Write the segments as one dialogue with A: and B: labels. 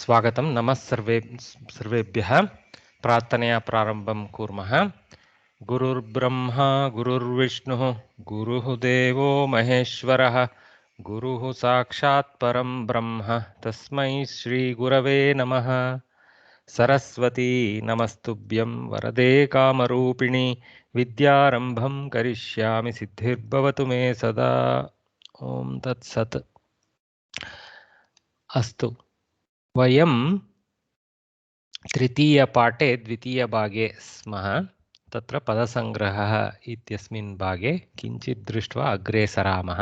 A: स्वागतं नमः सर्वेभ्यः प्रार्थनया प्रारम्भं कुर्मः। गुरुर्ब्रह्मा गुरुर्विष्णुः गुरुः देवो महेश्वरः गुरुः साक्षात् परं ब्रह्म तस्मै श्रीगुरवे नमः। सरस्वती नमस्तुभ्यं वरदे कामरूपिणि विद्यारम्भं करिष्यामि सिद्धिर्भवतु मे सदा। ॐ तत्सत्। अस्तु, वयं तृतीयपाठे द्वितीयभागे स्मः। तत्र पदसङ्ग्रहः इत्यस्मिन् भागे किञ्चित् दृष्ट्वा अग्रे सरामः।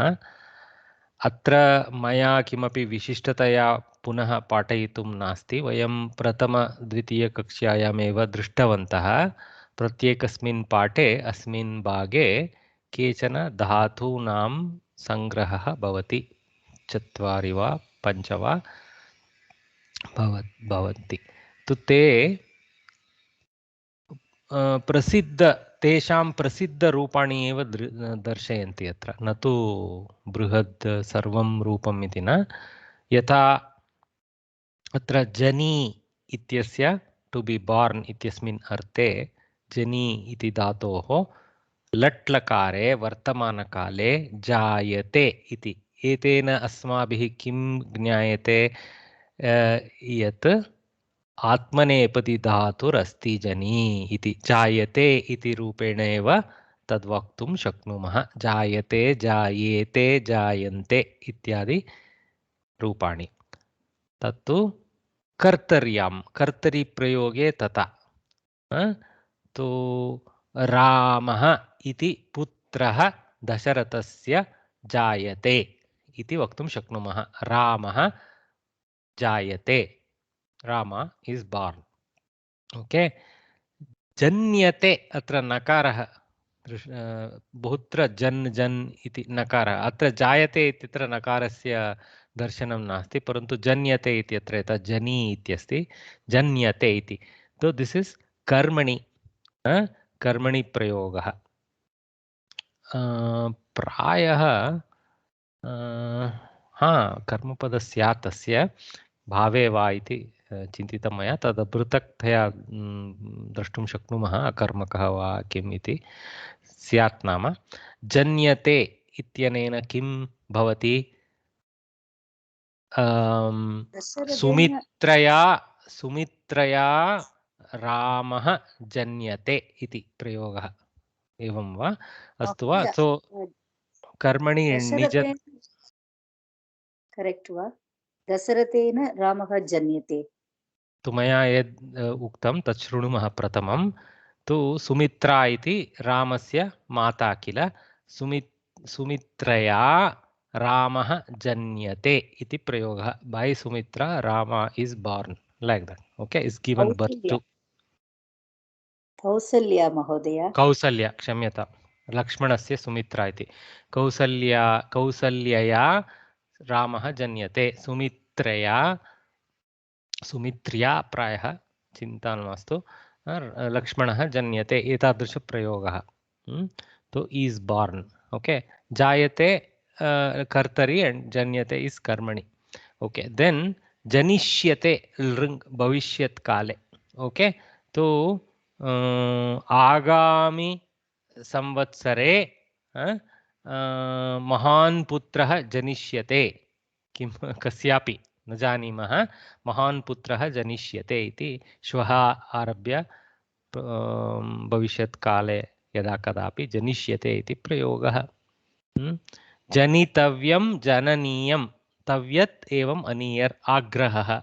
A: अत्र मया किमपि विशिष्टतया पुनः पाठयितुं नास्ति। वयं प्रथमद्वितीयकक्ष्यायामेव दृष्टवन्तः। प्रत्येकस्मिन् पाठे अस्मिन् भागे केचन धातूनां सङ्ग्रहः भवति। 4 वा 5 वा भवन्ति। तु ते तेषां प्रसिद्धरूपाणि एव दर्शयन्ति अत्र, न तु बृहद् सर्वं रूपम् इति न। यथा अत्र जनी इत्यस्य टु बि बार्न् इत्यस्मिन् अर्थे जनी इति धातोः लट्लकारे वर्तमानकाले जायते इति। एतेन अस्माभिः किं ज्ञायते? यत् आत्मनेपदी धातुरस्ति जनी इति। जायते इति रूपेण एव तद् वक्तुं शक्नुमः। जायते, जायेते, जायन्ते इत्यादि रूपाणि। तत्तु कर्तर्यां, कर्तरिप्रयोगे तथा। तु रामः इति पुत्रः दशरथस्य जायते इति वक्तुं शक्नुमः। रामः जायते, Rama is born. Okay. जन्यते अत्र नकारः बहुत्र जन् इति नकारः। अत्र जायते इत्यत्र नकारस्य दर्शनं नास्ति, परन्तु जन्यते इत्यत्र यथा जनी इत्यस्ति, जन्यते इति। तो दिस् इस् कर्मणि, कर्मणि प्रयोगः। प्रायः कर्मपद स्यात् तस्य भावे वा इति चिन्तितं मया। तद् पृथक्तया द्रष्टुं शक्नुमः, अकर्मकः वा किम् इति स्यात् नाम। जन्यते इत्यनेन किं भवति? सुमित्रया रामः जन्यते इति प्रयोगः। एवं वा? अस्तु वा? सो कर्मणि निज
B: करेक्ट् वा? दशरथेन रामः जन्यते।
A: तु मया यद् उक्तं तत् शृणुमः। प्रथमं तु सुमित्रा इति रामस्य माता किल। सुमित्रया रामः जन्यते इति प्रयोगः। By Sumitra Rama is born, like that. Okay, is given birth to
B: Kausalya महोदय।
A: कौसल्या, क्षम्यता, लक्ष्मणस्य सुमित्रा इति। कौसल्यया रामः जन्यते। सुमित्र्या प्रायः चिन्ता मास्तु, लक्ष्मणः जन्यते, एतादृशप्रयोगः। तो ईस् बार्न्। ओके, जायते कर्तरि एंड जन्यते इस् कर्मणि। ओके, देन् जनिष्यते लृङ् भविष्यत् काले। ओके, तो आगामि संवत्सरे महान् पुत्रः जनिष्यते। किं कस्यापि न जानीमः, महान् पुत्रः जनिष्यते इति। श्वः आरभ्य भविष्यत्काले यदा कदापि जनिष्यते इति प्रयोगः। जनितव्यं जननीयं, तव्यत् एवम् अनीयर्, आग्रहः।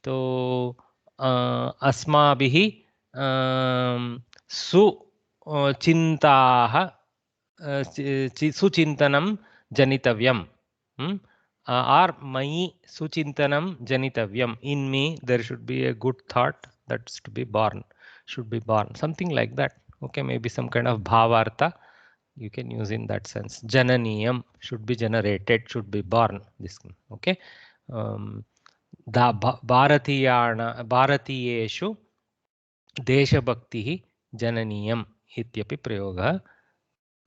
A: तो अस्माभिः सुचिन्तनं जनितव्यम्। Or mayi suchintanam janitavyam. In me there should be a good thought that's to be born, should be born, something like that. Okay, maybe some kind of bhavartha you can use in that sense. Jananiyam, should be generated, should be born. This, okay. भारतीयेषु देशभक्तिः जननीयम् इत्यपि प्रयोगः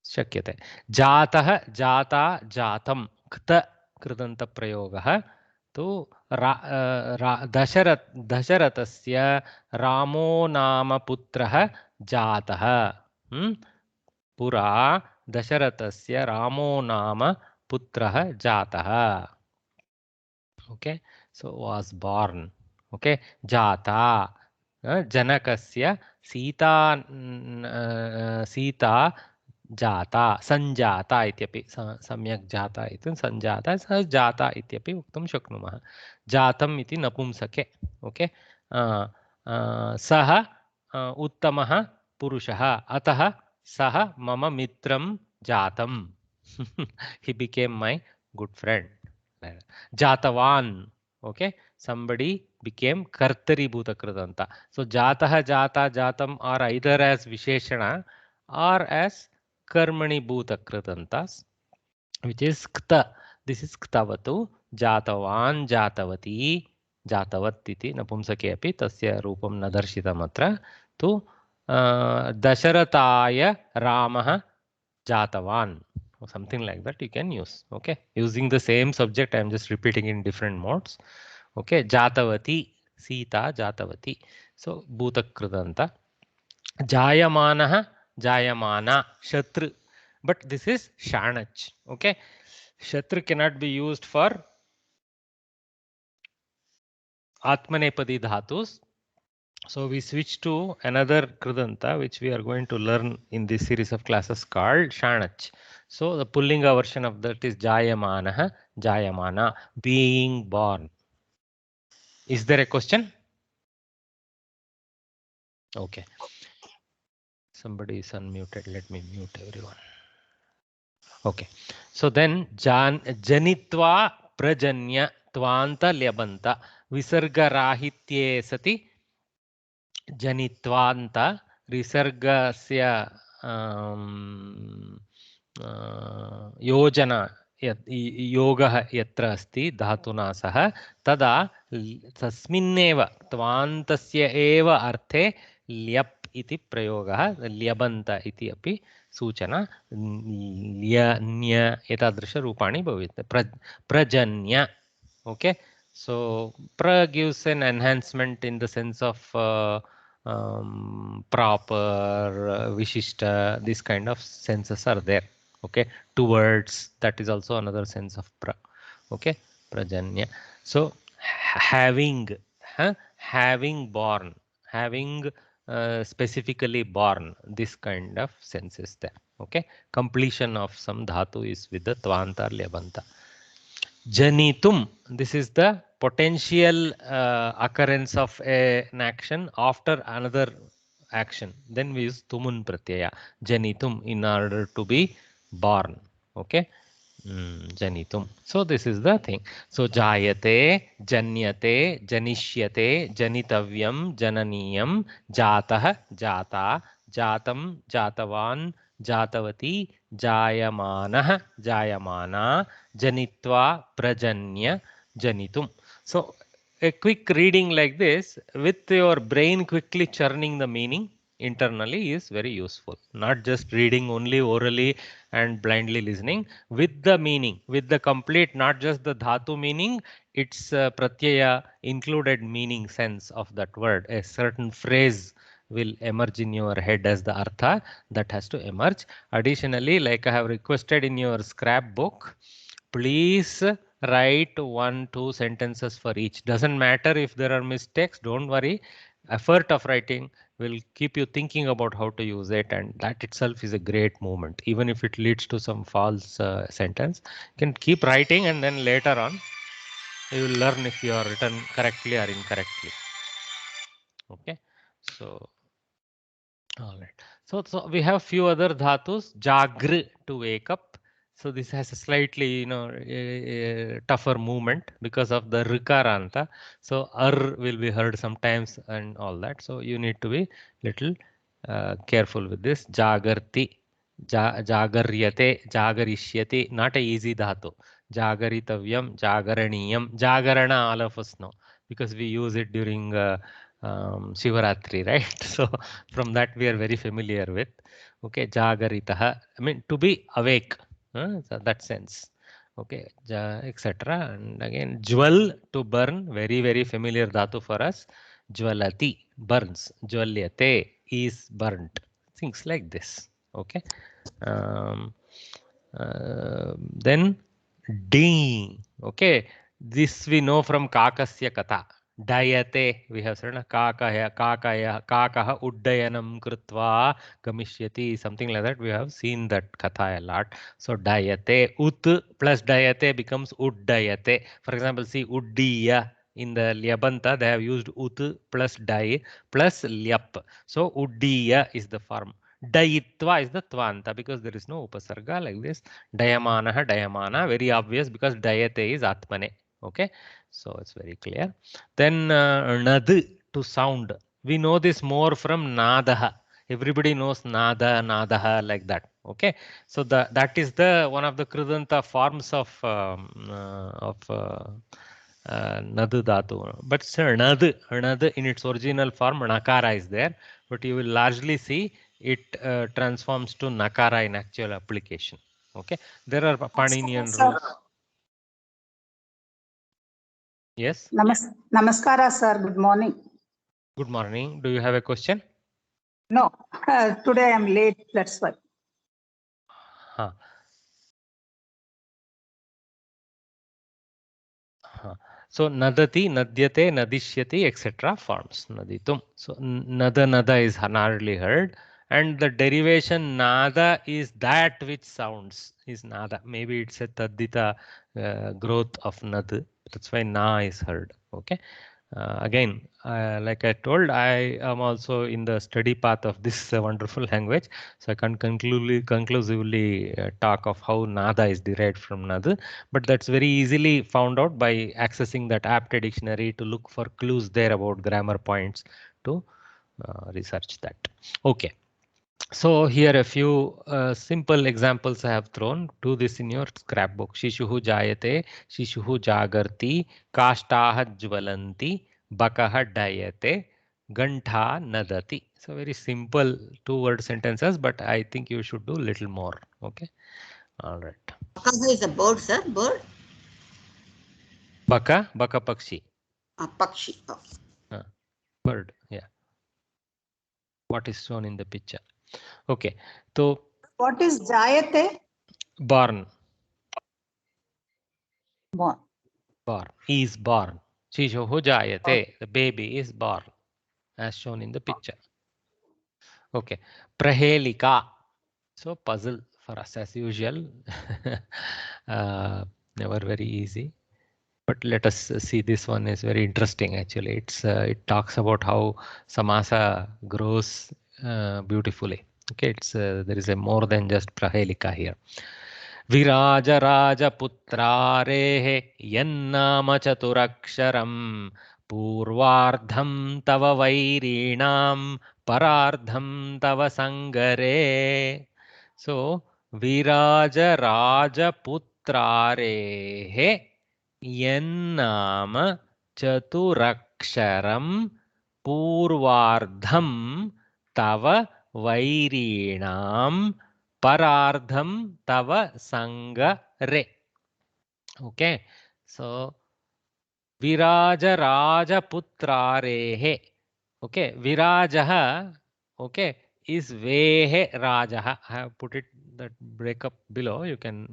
A: शक्यते। जातः, जाता, जातं, क्त कृदन्तप्रयोगः। तो दशरथस्य रामो नाम पुत्रः जातः. पुरा दशरथस्य रामो नाम पुत्रः जातः. Okay, so was born. Okay, jata. जनकस्य Sita जाता संजाता इत्यपि सम्यक् जाता इति संजाता सः जाता इत्यपि वक्तुं शक्नुमः. जातम् इति नपुंसके. ओके, सः उत्तमः पुरुषः, अतः सः मम मित्रं जातम्. he became my good friend. Jatavan. Okay, somebody became kartari bhuta kridanta. So jatah, jata, jatam are either as visheshana or as karmani bhuta kridantas, which is kta. This is ktavatu. Jatavan, jatavati, jatavatiti napumsake api tasya rupam nadarshita matra. Tu dasharataya ramah jatavan. Something like that you can use. Okay, using the same subject, I am just repeating in different modes. Okay, jatavati, Sita jatavati. So bhuta kridanta. Jayamanah, jayamana, shatru. But this is shanach. Okay, shatru cannot be used for atmanepadi dhatus. So we switch to another kridanta which we are going to learn in this series of classes called shanach. So the pullinga version of that is jayamanah, jayamana, being born. Is there a question? Okay. Somebody is unmuted. Let me mute everyone. Okay. So then janitva prajanya tvanta lyabanta visarga rahitye sati janitvanta visargasya योजना योगः यत्र अस्ति धातुना सह तदा तस्मिन्नेव त्वान्तस्य एव अर्थे leap इति प्रयोगः ल्यबन्त इति अपि सूचना ल्य न्य एतादृशरूपाणि भवेत् प्रजन्य. Okay, so pra gives an enhancement in the sense of proper, vishishta, this kind of senses are there. Okay, towards, that is also another sense of pra. Okay, prajanya. So having, having born, having specifically born, this kind of sense is there. Okay, completion of some dhatu is with the tvanta or lyabanta. Janitum, this is the potential occurrence of an action after another action. Then we use tumun pratyaya, janitum, in order to be born. Okay, janitum. So this is the thing. So jayate, janyate, janishyate, janitavyam, jananiyam, jatah, jata, jatam, jatavan, jatavati, jayamanah, jayamana, janitva, prajanya, janitum. So a quick reading like this with your brain quickly churning the meaning internally is very useful. Not just reading only orally and blindly listening, with the meaning, with the complete, not just the dhatu meaning, its pratyaya included meaning, sense of that word. A certain phrase will emerge in your head as the artha that has to emerge. Additionally, like I have requested in your scrapbook, please write 1-2 sentences for each. Doesn't matter if there are mistakes, don't worry. Effort of writing will keep you thinking about how to use it, and that itself is a great movement. Even if it leads to some false sentence, you can keep writing, and then later on you will learn if you are written correctly or incorrectly. Okay, so all right. So we have few other dhatus. Jagr, to wake up. So this has a slightly, a tougher movement because of the rikaranta. So will be heard sometimes and all that. So you need to be little careful with this. Jagarti, jagaryate, jagarishyate. Not a easy dhatu. Jagaritavyam, jagaraniyam, jagarana. All of us know because we use it during Shivaratri, right? So from that we are very familiar with. Okay, jagaritaha, I mean to be awake, so that sense. Okay, etc. And again, jwal, to burn, very, very familiar dhatu for us. Jwalati, burns. Jwalyate is burnt. Things like this. Okay. Um, then D. Okay, this we know from Kakasya Katha. Dayate, we have said Kakaha Uddayanam Krutva Gamishyati, something like that. We have seen that Katha a lot. So Dayate, Ut plus Dayate becomes Uddayate. For example, see Uddiya. In the Lyabanta, they have used Ut plus Day plus Lyap. So Uddiya is the form. Dayitva is the Tvanta because there is no Upasarga like this. Dayamanaha, Dayamana, very obvious because Dayate is Atmane. Okay, so it's very clear. Then Nad, to sound. We know this more from Nadaha. Everybody knows Nada, Nadaha, like that. Okay, so that is the one of the Kridanta forms of Nadu Dhatu. But sir, Nad in its original form, Nakara is there. But you will largely see it transforms to Nakara in actual application. Okay, there are Paninian
C: Sir.
A: rules. Yes.
C: Namaskara, sir. Good morning.
A: Good morning. Do you have a question?
C: No, today I am late. That's why.
A: Huh. Huh. So nadati, nadyate, nadishyati, etc. forms naditum. So nada is hardly heard, and the derivation nada is that which sounds is nada. Maybe it's a tadita growth of nad. That's why na is heard. Okay. Again, like I told, I am also in the study path of this wonderful language, so I can't conclusively talk of how nada is derived from nada, but that's very easily found out by accessing that apta dictionary to look for clues there about grammar points to research that. Okay. So here a few simple examples I have thrown. Do this in your scrapbook. Shishuhu jayate, shishuhu jagarti, kashtaha jvalanti, bakaha dayate, gantha nadati. So very simple two-word sentences, but I think you should do little more. Okay. All right.
D: Bakaha is a bird, sir. Bird.
A: Baka pakshi.
D: Pakshi. Oh.
A: Bird. Yeah. What is shown in the picture? Okay. So
C: What is Jayate?
A: born.
C: Born.
A: Born. Is born. Shishuhu jayate. The baby is born, as shown in the picture. Okay. Prahelika. So puzzle for us as usual. Never very easy. But let us see, this one is very interesting actually. It talks about how samasa grows beautifully. Okay, there is a more than just prahelika here. Viraja Raja Putrarehe Yannama Chaturaksharam Purvardham Tava Vairinam Parardham Tava Sangare. So Viraja Raja Putrarehe Yannama Chaturaksharam Purvardham Tava Vairinam Parardham Tava Sangare. Okay. So Viraja Raja Putrarehe. Okay. Virajaha. Okay. Is Vehe Rajaha. I have put it that breakup below. You can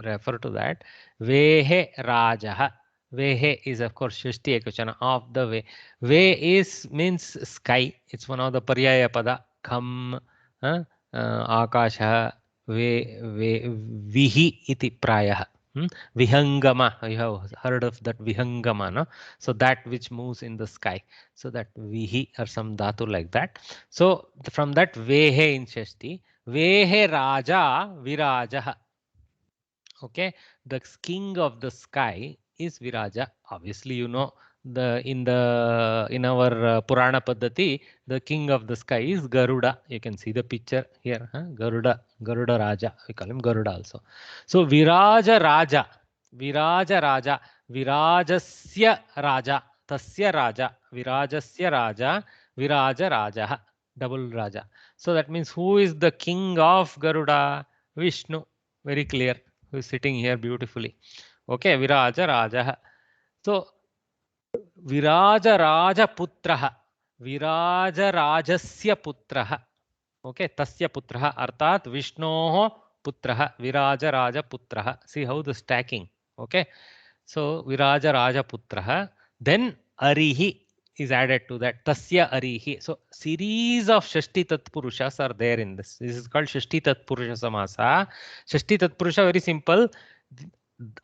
A: refer to that. Vehe Rajaha. Vehe is of course Shashti Ekvachana of the way. Ve is means sky. It's one of the Paryaya Pada. Kham. Akasha. Vihi iti prayah. Vihangama, you have heard of that Vihangama, no? So that which moves in the sky. So that Vihi or some dhatu like that. So from that Vehe in Shashti, Vehe Raja Virajaha. Okay, the king of the sky is Viraja. Obviously, you know in our Purana Paddhati, the king of the sky is Garuda. You can see the picture here. Garuda Raja. We call him Garuda also. So Viraja Raja, Virajasya Raja, Tasya Raja, Virajasya Raja, Viraja Raja, double Raja. So that means who is the king of Garuda? Vishnu. Very clear. who is sitting here beautifully. Okay, Viraja Raja. So Viraja Raja Putraha, Viraja Rajasya Putraha. Okay, Tasya Putraha, Artat Vishnoho Putraha, Viraja Raja Putraha. See how the stacking. Okay, so Viraja Raja Putraha. Then Arihi is added to that. Tasya Arihi. So series of Shashti Tatpurushas are there in this. This is called Shashti Tatpurusha Samasa. Shashti Tatpurusha, very simple.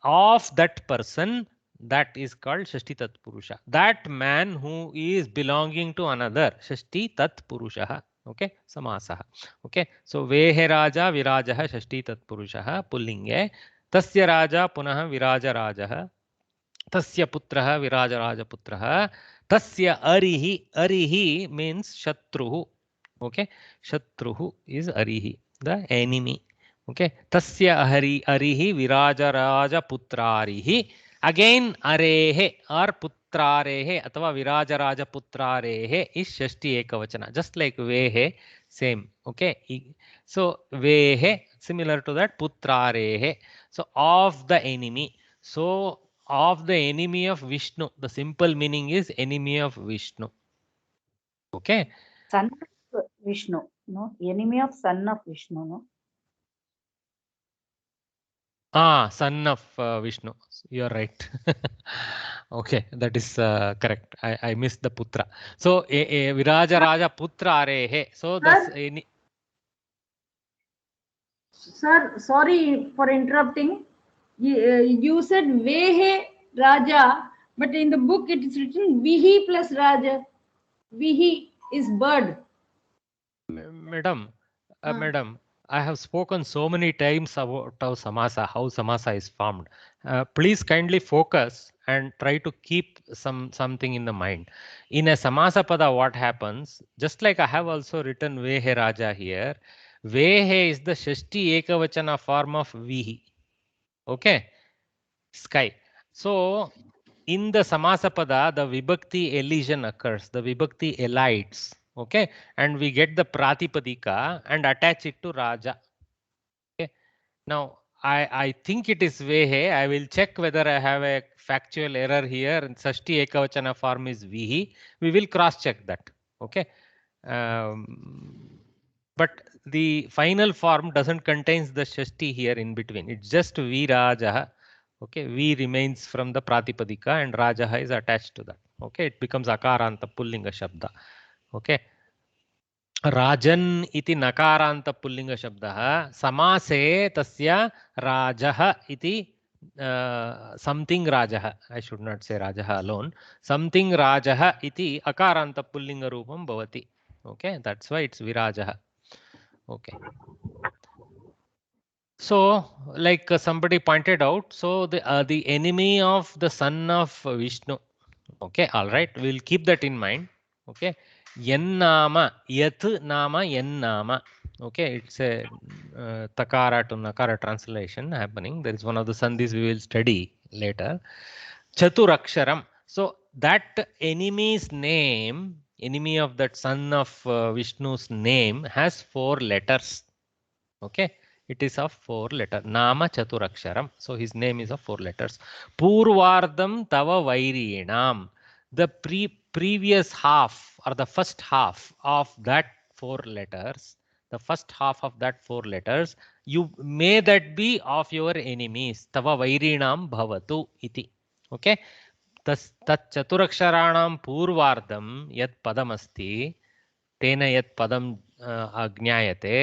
A: Of that person, that is called Shashti Tatpurusha. That man who is belonging to another, Shashti Tatpurusha. Okay, Samasaha. Okay, so Vehe Raja Virajaha Shashti Tatpurusha Pullinge. Tasya Raja Punaha Viraja Rajaha. Tasya Putraha Viraja Raja Putraha. Tasya Arihi. Arihi means Shatruhu. Okay, Shatruhu is Arihi, the enemy. Okay, Tasya Arihi Viraja Raja Putrarihi. Again, Arehe or Putrarehe अथवा Viraja Raja Putrarehe is Shashti Ekavachana, just like Vehe, same. Okay, so Vehe, similar to that, Putrarehe. So of the enemy. So of the enemy of Vishnu. The simple meaning is enemy of Vishnu. Okay.
B: Son of Vishnu, no? Enemy of son of Vishnu, no?
A: Son of Vishnu. You're right. Okay, that is correct. I missed the Putra. So Viraja Raja Putra Arehe. So that's any.
E: Sir, sorry for interrupting. You said Vehe Raja, but in the book it is written Vihi plus Raja. Vihi is bird.
A: Madam, madam, I have spoken so many times about how Samasa is formed. Please kindly focus and try to keep something in the mind. In a Samasa Pada, what happens? Just like I have also written Vehe Raja here, Vehe is the Shashti Ekavachana form of Vihi. Okay? Sky. So, in the Samasapada, the Vibhakti elision occurs, the Vibhakti elides. Okay, and we get the Pratipadika and attach it to Raja. Okay, now I think it is Vehe. I will check whether I have a factual error here. Sashti Ekavachana form is Vihi. We will cross check that. Okay, but the final form doesn't contains the Shashti here in between. It's just Virajaha. Okay, V remains from the Pratipadika and Rajaha is attached to that. Okay, it becomes Akaranta Pullinga Shabda. Okay. Rajan iti Nakaranta Pullinga Shabda. Samase tasya Rajaha iti something Rajaha. I should not say Rajaha alone. Something Rajaha iti Akaranta Pullinga Rupam Bhavati. Okay, that's why it's Virajaha. Okay. So, like somebody pointed out, so the enemy of the son of Vishnu. Okay, all right, we'll keep that in mind. Okay, Yennama, Yat Nama, Yennama. Okay, it's a Takara to Nakara translation happening. There is one of the sandhis we will study later. Chaturaksharam. So that enemy's name, enemy of that son of Vishnu's name has 4 letters. Okay, it is of 4 letters. Nama Chaturaksharam. So his name is of 4 letters. Purvardam Tava Vairinam. The previous half or the first half of that 4 letters, the first half of that 4 letters, you may that be of your enemies. Tava Vairinam Bhavatu iti. Okay. Tat Chaturaksharanam Purvardam Yat Padamasti. तेन यत् पदं ज्ञायते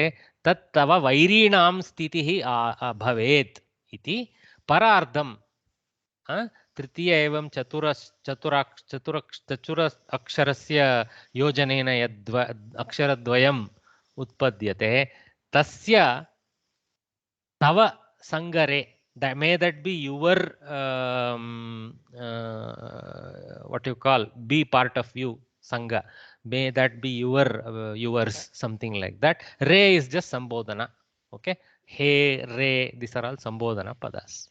A: तत् तव वैरीणां स्थितिः भवेत् इति परार्धं तृतीय एवं चतुर अक्षरस्य योजनेन यद् अक्षरद्वयम् उत्पद्यते तस्य तव संगरे, may that be your what you call be part of you sangha, may that be yours, something like that. Re is just sambodhana. Okay, he, re, these are all sambodhana padas.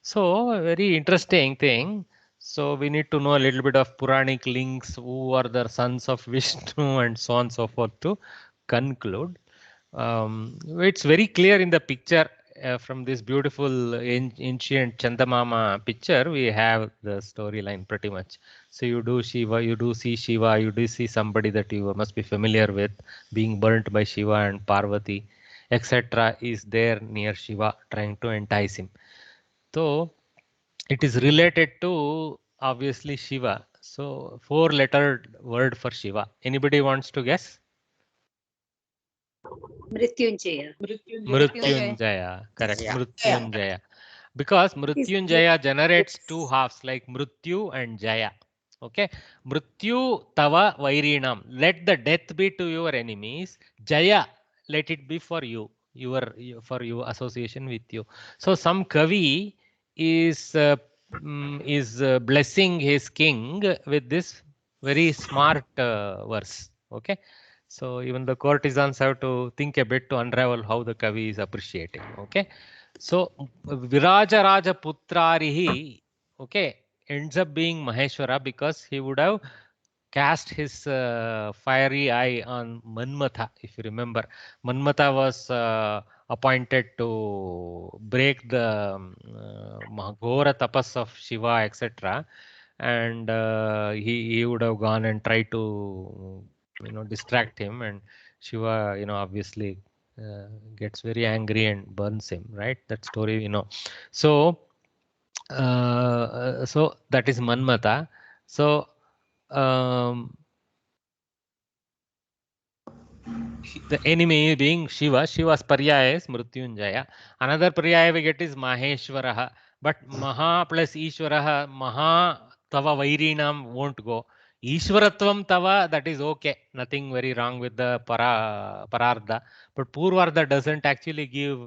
A: So a very interesting thing. So we need to know a little bit of Puranic links, who are the sons of Vishnu and so on and so forth to conclude. It's very clear in the picture. from this beautiful ancient Chandamama picture, we have the storyline pretty much. So you do Shiva, you do see Shiva, you do see somebody that you must be familiar with being burnt by Shiva, and Parvati, etc. is there near Shiva trying to entice him. So it is related to obviously Shiva. So 4-lettered word for Shiva. Anybody wants to guess?
B: Mrityunjaya.
A: Mrityunjaya, correct.
D: Yeah.
A: Mrityunjaya. Because Mrityunjaya generates two halves like Mrityu and Jaya. Okay. Mrityu tava vairinam. Let the death be to your enemies. Jaya, let it be for you. For your association with you. So some Kavi is blessing his king with this very smart verse. Okay. So even the courtesans have to think a bit to unravel how the Kavi is appreciating. Okay. So Viraja Raja Putrarihi, okay, ends up being Maheshwara because he would have cast his fiery eye on Manmatha. If you remember, Manmatha was appointed to break the Ghora tapas of Shiva, etc. And he would have gone and tried to distract him, and Shiva obviously gets very angry and burns him, right? That story so so that is Manmata. So the enemy being Shiva. Shiva's paryaya is Mrityunjaya. Another paryaya we get is Maheshwaraha. But Maha plus Ishwaraha, Maha tava vairinam won't go. Ishwaratvam tava, that is okay. Nothing very wrong with the pararda. But Purvarda doesn't actually give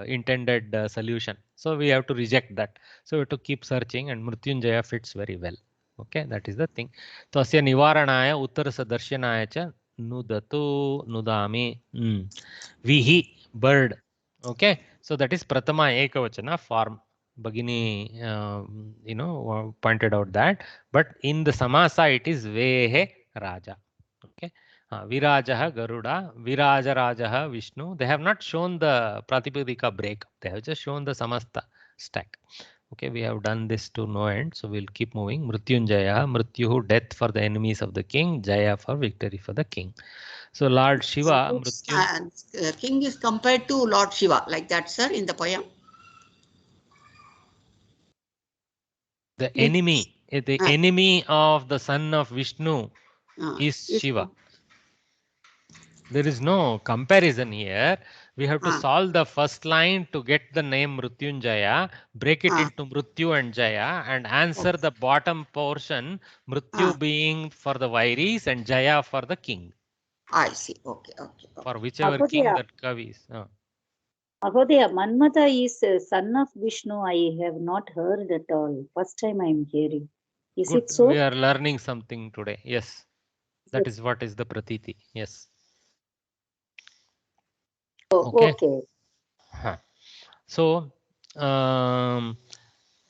A: intended solution. So we have to reject that. So we have to keep searching, and Mrityunjaya fits very well. Okay, that is the thing. Tasya nivaranaya uttarasa darshanaya cha nudatu nudami. Vihi, bird. Okay, so that is pratama ekavachana form. Bagini pointed out that, but in the samasa it is vehe raja. Okay, virajaha garuda, viraja rajaha Vishnu. They have not shown the pratipadika break, they have just shown the samasta stack. Okay, we have done this to no end, so we'll keep moving. Mrityunjaya, Mrityuhu, death for the enemies of the king, Jaya for victory for the king. So Lord Shiva, Mrityu.
D: King is compared to Lord Shiva, like that, sir, in the poem.
A: The enemy, the enemy of the son of Vishnu is Shiva. There is no comparison here. We have to solve the first line to get the name Mrityunjaya, break it into Mrityu and Jaya, and answer the bottom portion, Mrityu being for the Vairis and Jaya for the king.
D: I see. Okay.
A: For whichever king that Kavi is.
B: Ahodaya, Manmatha is son of Vishnu. I have not heard at all. First time I am hearing. Is
A: Good.
B: it so?
A: We are learning something today. Yes. That is what is the Pratiti. Yes.
B: Okay.
A: So,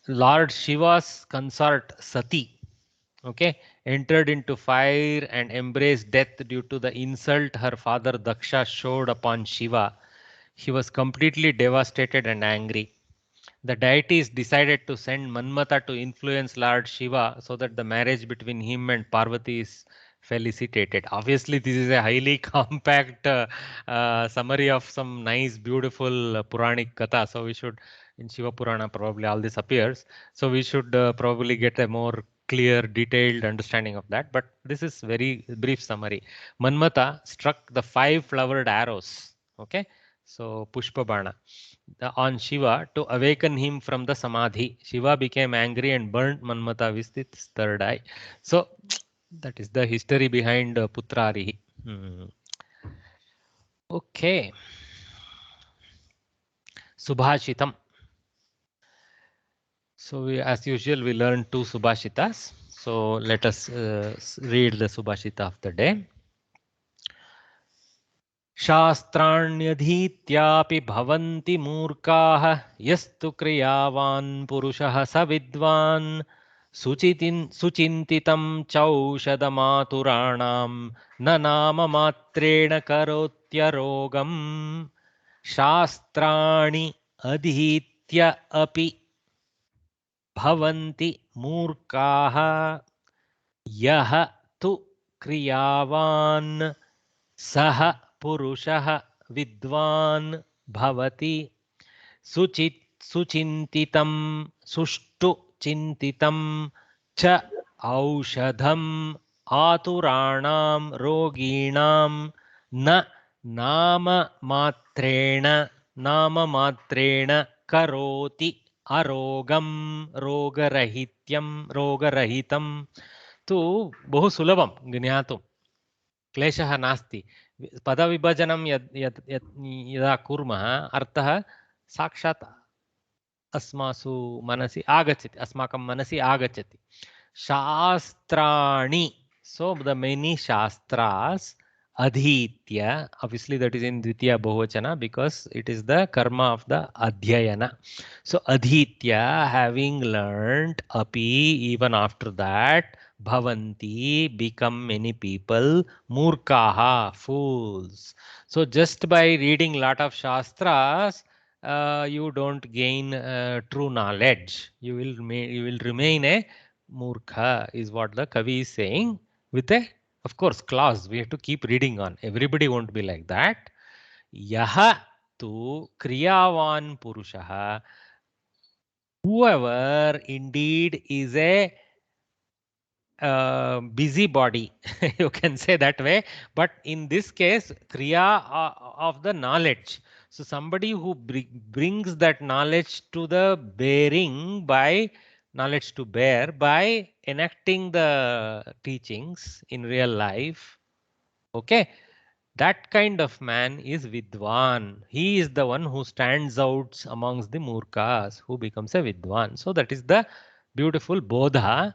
A: Lord Shiva's consort Sati, okay, entered into fire and embraced death due to the insult her father Daksha showed upon Shiva. He was completely devastated and angry. The deities decided to send Manmatha to influence Lord Shiva so that the marriage between him and Parvati is felicitated. Obviously, this is a highly compact summary of some nice, beautiful Puranic Katha. So we should, in Shiva Purana, probably all this appears. So we should probably get a more clear, detailed understanding of that. But this is very brief summary. Manmatha struck the 5 flowered arrows. Okay. So Pushpa Bana on Shiva to awaken him from the Samadhi. Shiva became angry and burnt Manmatha with his third eye. So that is the history behind Putrarihi. Okay. Subhashitam. So as usual, we learn 2 Subhashitas. So let us read the Subhashita of the day. शास्त्राण्यधीत्यापि भवन्ति मूर्खाः यस्तु क्रियावान् पुरुषः स विद्वान् सुचिन्तितं चौषधमातुराणां न नाममात्रेण करोत्यरोगम् शास्त्राणि अधीत्य अपि भवन्ति मूर्खाः यः तु क्रियावान् सः पुरुषः विद्वान् भवति सुचिन्तितं सुष्ठु चिन्तितं च औषधम् आतुराणां रोगीणां न नाममात्रेण करोति अरोगं रोगरहितं तु बहु सुलभं ज्ञातुं क्लेशः नास्ति पदविभजनं यदा कुर्मः अर्थः साक्षात् अस्मासु मनसि आगच्छति अस्माकं मनसि आगच्छति शास्त्राणि so the many shastras adhitya obviously that is in dvitiya bahuvachana because it is the karma of the adhyayana so adhitya having learnt api even after that bhavanti become many people murkaha fools so just by reading lot of shastras you don't gain true knowledge you will remain a murkha is what the kavi is saying with a of course clause we have to keep reading on everybody won't be like that yaha tu kriyavan purushah whoever indeed is a busy body you can say that way but in this case kriya of the knowledge so somebody who brings that knowledge to the bearing by knowledge to bear by enacting the teachings in real life okay that kind of man is vidwan he is the one who stands out amongst the murkas who becomes a vidwan so that is the beautiful bodha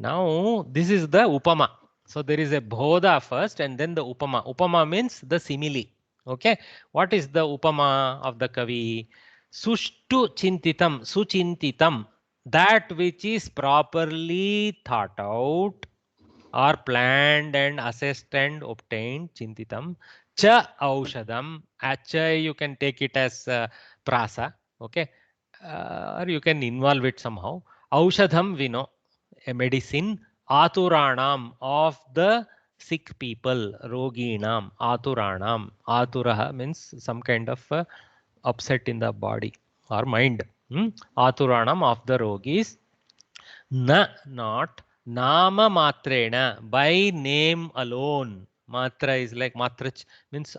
A: now this is the upama so there is a bodha first and then the upama means the simile okay what is the upama of the kavi sushtu suchintitam that which is properly thought out or planned and assessed and obtained chintitam cha aushadam actually you can take it as prasa okay or you can involve it somehow aushadam vino a medicine aturanam of the sick people roginam aturaha means some kind of upset in the body or mind aturanam of the rogis not nama matrena by name alone matra is like matrach means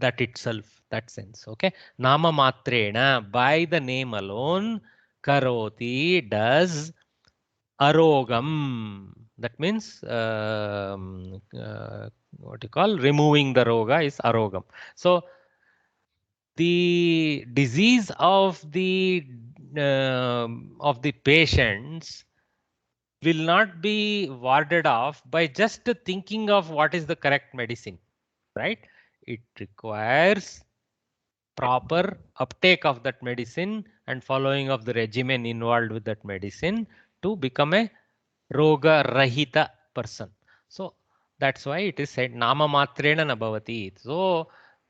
A: that itself that sense okay nama matrena by the name alone karoti does arogam that means what you call removing the roga is arogam so the disease of the patients will not be warded off by just thinking of what is the correct medicine, right? It requires proper uptake of that medicine and following of the regimen involved with that medicine to become a roga rahita person. So that's why it is said nama matrena nabhavati. So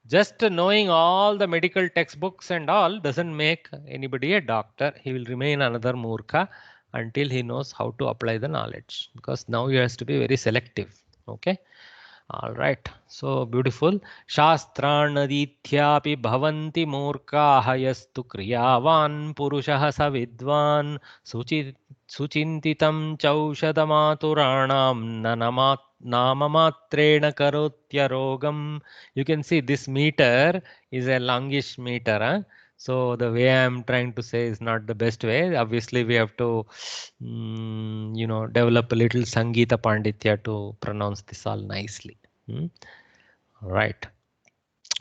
A: just knowing all the medical textbooks and all doesn't make anybody a doctor. He will remain another murkha until he knows how to apply the knowledge because now he has to be very selective. Okay. All right. So beautiful. Shastranadithyapi bhavanti murkaha yastu kriyavan purushah sa vidvan suchintitam chaushadamaturanam namamatrena karotyarogam. You can see this meter is a longish meter. Huh? So the way I'm trying to say is not the best way. Obviously, we have to, develop a little Sangeeta Panditya to pronounce this all nicely. All right.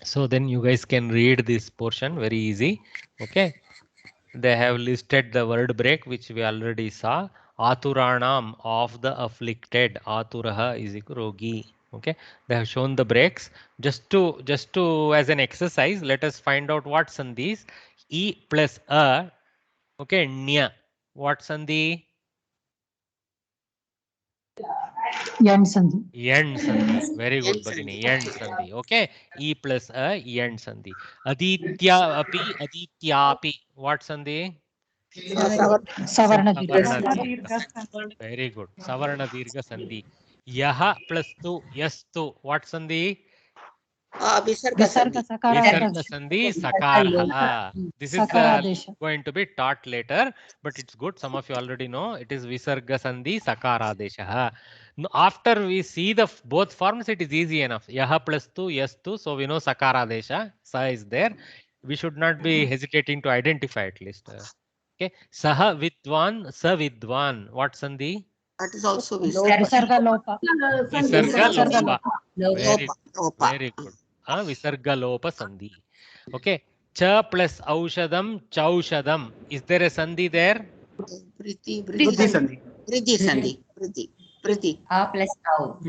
A: So then you guys can read this portion very easy. Okay. They have listed the word break, which we already saw. Aturanam of the afflicted. Aturaha is rogi. Okay. They have shown the breaks. Just to as an exercise, let us find out what sandhis. E plus a. Okay. Nya. What sandhi?
C: Yan Sandhi.
A: End sandhi. Very good,
D: End
A: Bhagini.
D: sandhi.
A: End sandhi. Okay. E plus a end sandhi. Aditya api, adityapi. What sandhi?
C: Savarna
A: Savarna
C: Dirgha.
A: dirgha. Very good. Savarna dirgha sandhi. Yaha plus tu, yastu. What sandhi?
D: Visarga
C: Visarga
D: sandhi.
A: Visarga
C: Sakaradesha.
A: sandhi sakarha. This is
C: Sakaradesha.
A: going to be taught later, but it's good. Some of you already know. It is Visarga sandhi sakaradesha. After we see the both forms, it is easy enough. Yaha plus tu, yastu. So we know sakaradesha. Sa is there. We should not be hesitating to identify at least. Okay. Saha vidwan, sa vidwan. What sandhi?
D: That is also Visarga.
C: Visarga Lopa.
A: Visarga
C: Visarga
A: lopa. Very,
D: Lopa.
A: very good. Visarga lopa sandhi. Okay. Cha plus aushadam, chaushadam. Is there a sandhi there?
D: Vriddhi
F: Sandhi.
D: sandhi. Vriddhi.
G: A plus tau.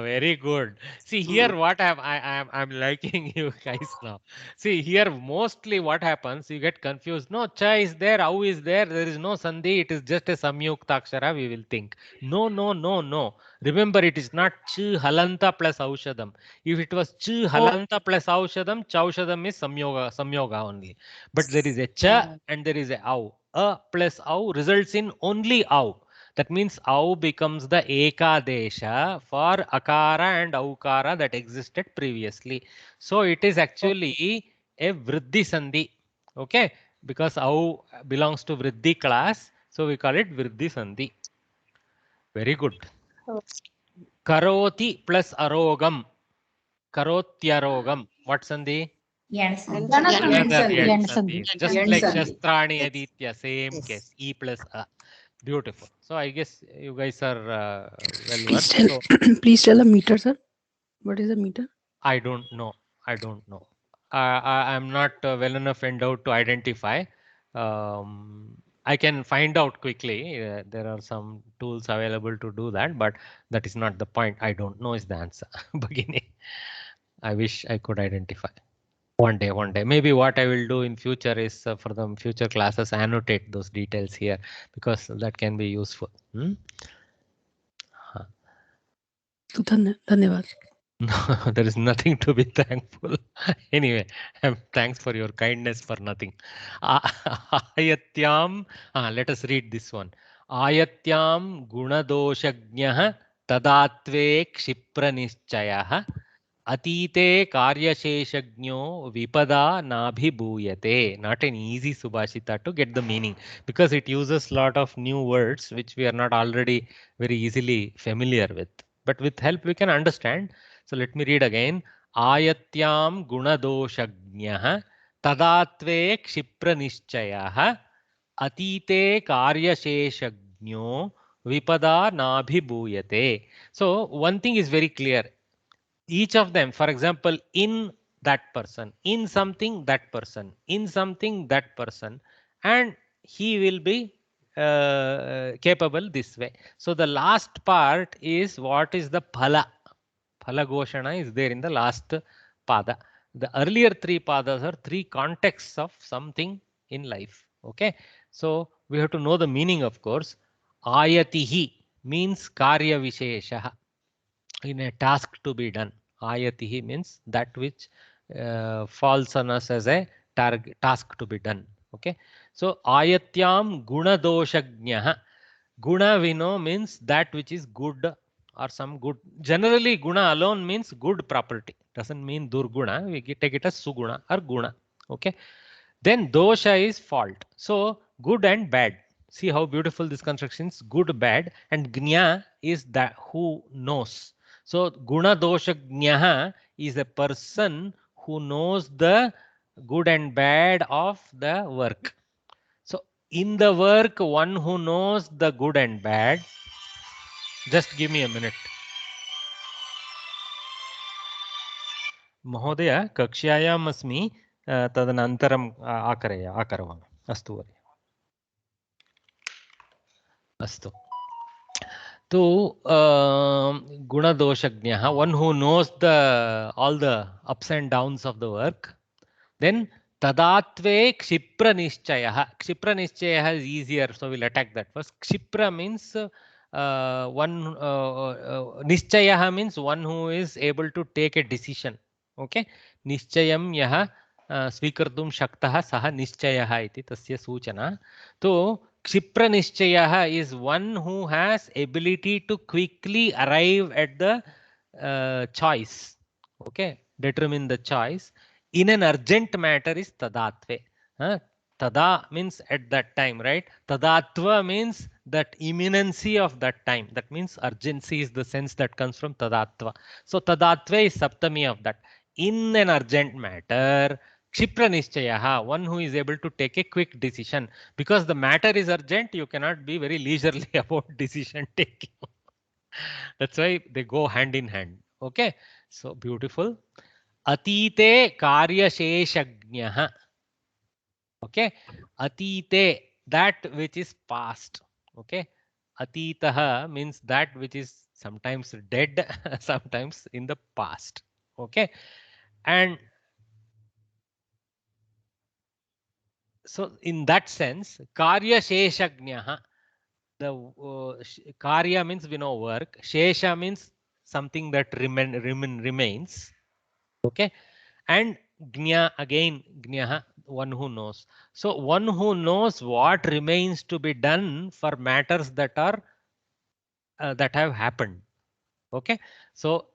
A: Very good. See here, what I'm liking you guys now. See here, mostly what happens, you get confused. No, cha is there, au is there. There is no sandhi. It is just a samyukta akshara. We will think. No, no, no, no. Remember, it is not chu halanta plus aushadam. If it was chu halanta plus aushadam, chaushadam is samyoga only. But there is a cha and there is a au. A plus au results in only au. That means au becomes the ekadesha for akara and aukara that existed previously. So it is actually a vriddhi sandhi. Okay, because au belongs to vriddhi class, so we call it vriddhi sandhi. Very good. Karoti plus arogam. Karotyarogam. What sandhi?
G: Yan
D: Yan
G: Sandhi.
D: sandhi.
A: Another
C: Yan
A: yan
C: sandhi.
A: sandhi. Just
D: Yan
A: like
D: sandhi.
A: shastrani
D: Yes.
A: aditya, same
D: Yes.
A: case. E plus a. Beautiful. So I guess you guys are well
H: Please
A: versed.
H: tell,
A: So
H: please tell the meter, sir. What is the meter?
A: I don't know. I don't know. I'm not well enough endowed to identify. I can find out quickly. There are some tools available to do that, but that is not the point. I don't know is the answer. Beginning. I wish I could identify. One day. Maybe what I will do in future is for the future classes, annotate those details here because that can be useful.
H: Dhanyavad.
A: No, there is nothing to be thankful. Anyway, thanks for your kindness for nothing. Ayatyam, let us read this one. Ayatyam gunadoshagnyah tadatve kshipranischayah atite karyasheshagno vipada nabhibhuyate. Not an easy subhashita to get the meaning because it uses a lot of new words which we are not already very easily familiar with. But with help we can understand. So let me read again. Ayatyam gunadoshagnyah tadatve kshipranischayah atite karyasheshagno vipada nabhibhuyate. So one thing is very clear. Each of them, for example, in that person, in something that person, in something that person, and he will be capable this way. So the last part is what is the phala. Phala Goshana is there in the last pada. The earlier three padas are three contexts of something in life. Okay, so we have to know the meaning, of course. Ayatihi means karya vishesha, in a task to be done. Ayatihi means that which falls on us as a task to be done. Okay, so ayatyam guna doshagnyah. Guna we know means that which is good or some good. Generally guna alone means good property, doesn't mean durguna. We take it as suguna or guna. Okay, then dosha is fault. So good and bad. See how beautiful this construction is. Good, bad, and gnya is that who knows. So guna dosha gnya is a person who knows the good and bad of the work. So in the work, one who knows the good and bad. Just give me a minute. Mahodaya, kakshyayam asmi, tadanantaram akaravaami. Astu vari. Astu. So guna doshagnyah, one who knows all the ups and downs of the work. Then tadatve kshipra nischayah. Kshipra nischayah is easier, so we'll attack that first. Kshipra means Nischayah means one who is able to take a decision. Okay, Nischayam yaha स्वीकर्तुं शक्तः सः निश्चयः इति तस्य सूचना. तो क्षिप्र निश्चयः is one who has ability to quickly arrive at the choice. Okay, determine the choice in an urgent matter is tadatve. Tada means at that time, right? Tadatva means that imminency of that time. That means urgency is the sense that comes from tadatva. So tadatve is saptami of that. In an urgent matter, Kshipra Nishchayaha, one who is able to take a quick decision. Because the matter is urgent, you cannot be very leisurely about decision taking. That's why they go hand in hand. Okay, so beautiful. Atite karyasheshagnyah. Okay, atite, that which is past. Okay, atitaha means that which is sometimes dead, sometimes in the past. Okay, and so in that sense, karya sheshagnyah, the karya means we know work, shesha means something that remains. Okay, and gnya, again gnyah, one who knows. So one who knows what remains to be done for matters that are that have happened. Okay, so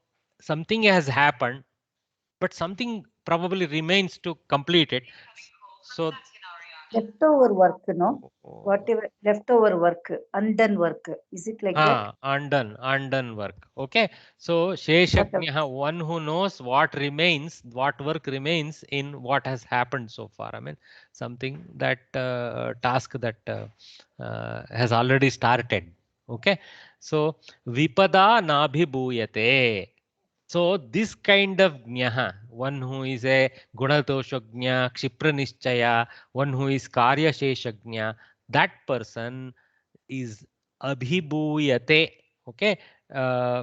A: something has happened, but something probably remains to complete it. So
B: Leftover work, no? Whatever leftover work, undone work. Is it like that?
A: Undone work. Okay, so Sheshagnyah, one who knows what remains, what work remains in what has happened so far. I mean, something that task that has already started. Okay, so Vipada Nabhibhuyate. So this kind of Gnaha, one who is a Gunatoshagnya, Kshipra Nischaya, one who is Karya Sheshagnya, that person is Abhibhuyate. Okay,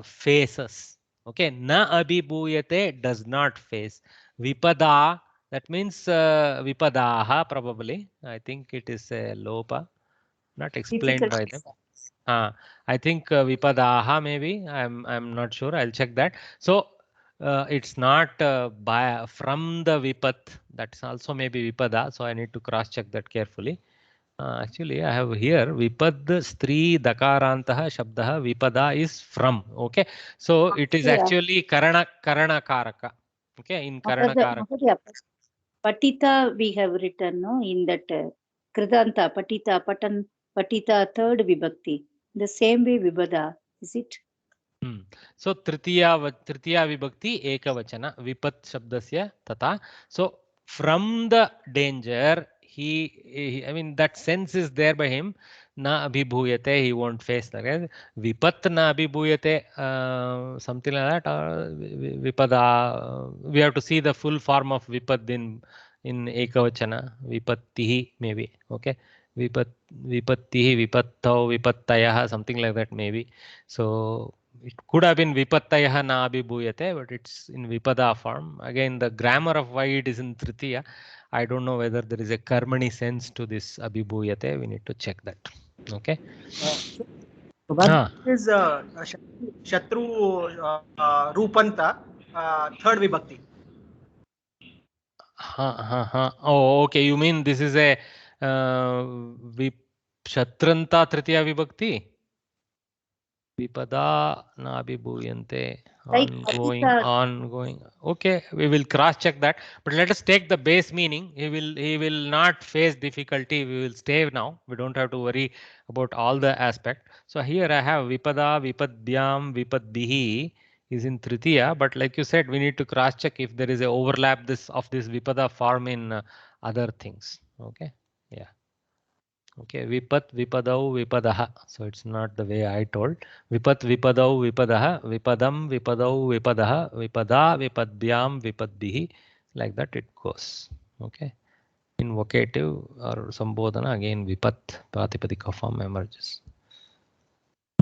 A: faces. Okay, Na Abhibhuyate does not face. Vipada, that means Vipadaha probably. I think it is a Lopa, not explained by them. I think Vipadaha maybe. I'm not sure. I'll check that. So it's not by from the Vipat. That's also maybe Vipada. So I need to cross check that carefully. Actually, I have here Vipad Stri Dakarantaha Shabdaha Vipada is from. Okay, so it is actually Karana Karaka. Okay, in Karana Karaka.
B: Patita we have written, no, in that Kridanta, Patita, Patan, Patita, third vibhakti. The same way Vibhada, is it?
A: So Tritiya Vibhakti Ekavachana Vipat Shabdasya Tata. So from the danger, he I mean that sense is there by him. Na abhibhuyate, he won't face that. Right? Vipat na abhibhuyate, something like that. Or Vipada. We have to see the full form of Vipad in Ekavachana. Vipattihi maybe. Okay. Vipattihi, Vipattau, Vipattayah, something like that maybe. So it could have been Vipattayah na abhibhuyate, but it's in Vipada form. Again, the grammar of why it is in Tritiya, I don't know whether there is a karmani sense to this abhibhuyate. We need to check that. Okay.
F: What is Shatru Rupanta, third vibhakti?
A: Oh, okay. You mean this is a Shatranta Tritiya Vibhakti? Vipada na abhibhuyante. Ongoing. Okay, we will cross check that. But let us take the base meaning. He will not face difficulty. We will stay now. We don't have to worry about all the aspect. So here I have Vipada, Vipadbyam, Vipadbihi is in Tritiya. But like you said, we need to cross check if there is a overlap of this Vipada form in other things. Okay. Yeah. Okay, Vipat, Vipadau, Vipadaha. So it's not the way I told. Vipat, Vipadau, Vipadaha, Vipadam, Vipadau, Vipadaha, Vipada, Vipadbyam, Vipadbihi. Like that it goes. Okay. In vocative or Sambodhana, again Vipat, Pratipadika form emerges.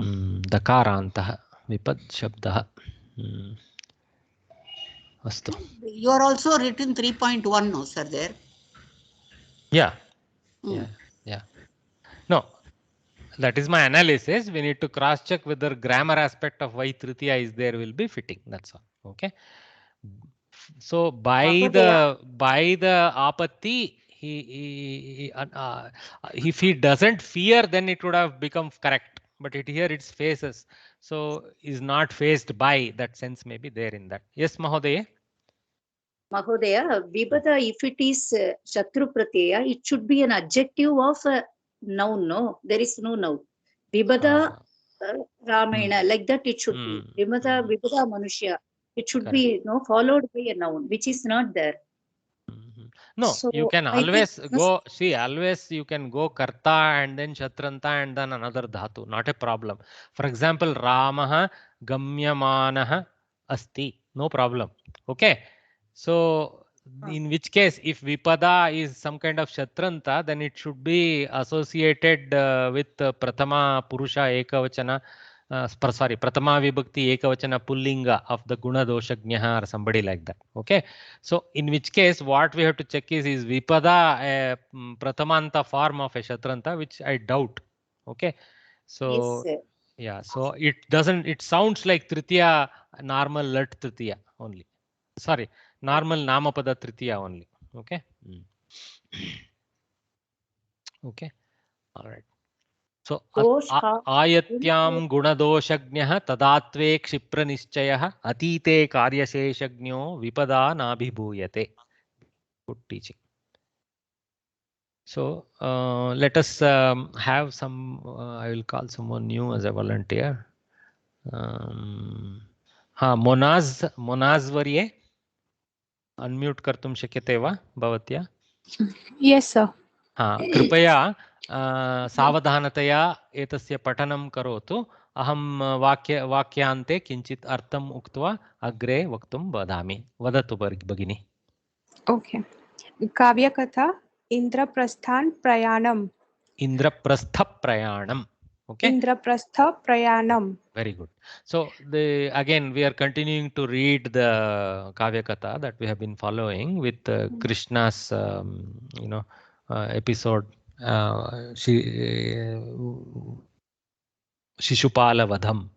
A: Dakarantaha, Vipad Shabdaha. Astu.
D: You are also written 3.1, no, sir, there?
A: Yeah. Yeah. No. That is my analysis. We need to cross check whether grammar aspect of why Tritiya is there will be fitting. That's all. Okay. So by the apatti, if he doesn't fear, then it would have become correct. But here it's faces. So is not faced by, that sense may be there in that. Yes, Mahodaya.
B: Mahodaya, Vibhada, if it is Shatru Pratyaya, it should be an adjective of a noun, no? There is no noun. Vibhada Ramayana, like that it should be. Vibhada Manushya. It should be followed by a noun, which is not there.
A: No,
B: So
A: you can
B: I
A: always
B: think
A: go, see, always you can go karta and then shatranta and then another dhatu, not a problem. For example, Ramaha gamyamanaha asti, no problem. Okay. So in which case, if vipada is some kind of shatranta, then it should be associated with prathama purusha ekavachana, sorry, pratama vibhakti ekavachana pullinga of the guna doshagnya or somebody like that. Okay. So in which case, what we have to check is vipada a pratamanta form of a shatranta, which I doubt. Okay. So
B: yes,
A: yeah, so it doesn't, it sounds like tritiya, normal lat tritiya only. Sorry, normal namapada tritiya only. Okay. Okay. All right. So ayatyam gunadoshagnyah tadatve kshipranischayah atite karyasheshagno vipada nabhibhuyate. Good teaching. So let us have some, I will call someone new as a volunteer. Monaz varye, unmute कर्तुं शक्यते वा भवत्या?
H: Yes, sir.
A: कृपया सावधानतया एतस्य पठनं करोतु. अहं वाक्यान्ते किञ्चित् अर्थम् उक्त्वा अग्रे वक्तुं वदामि. वदतु भगिनी.
G: Okay. Kavyakatha Indraprasthan Prayanam.
A: Indraprastha Prayanam. Okay.
G: Indraprastha Prayanam.
A: Very good. So again we are continuing to read the Kavya Katha that we have been following with Krishna's episode Shishupala Vadham.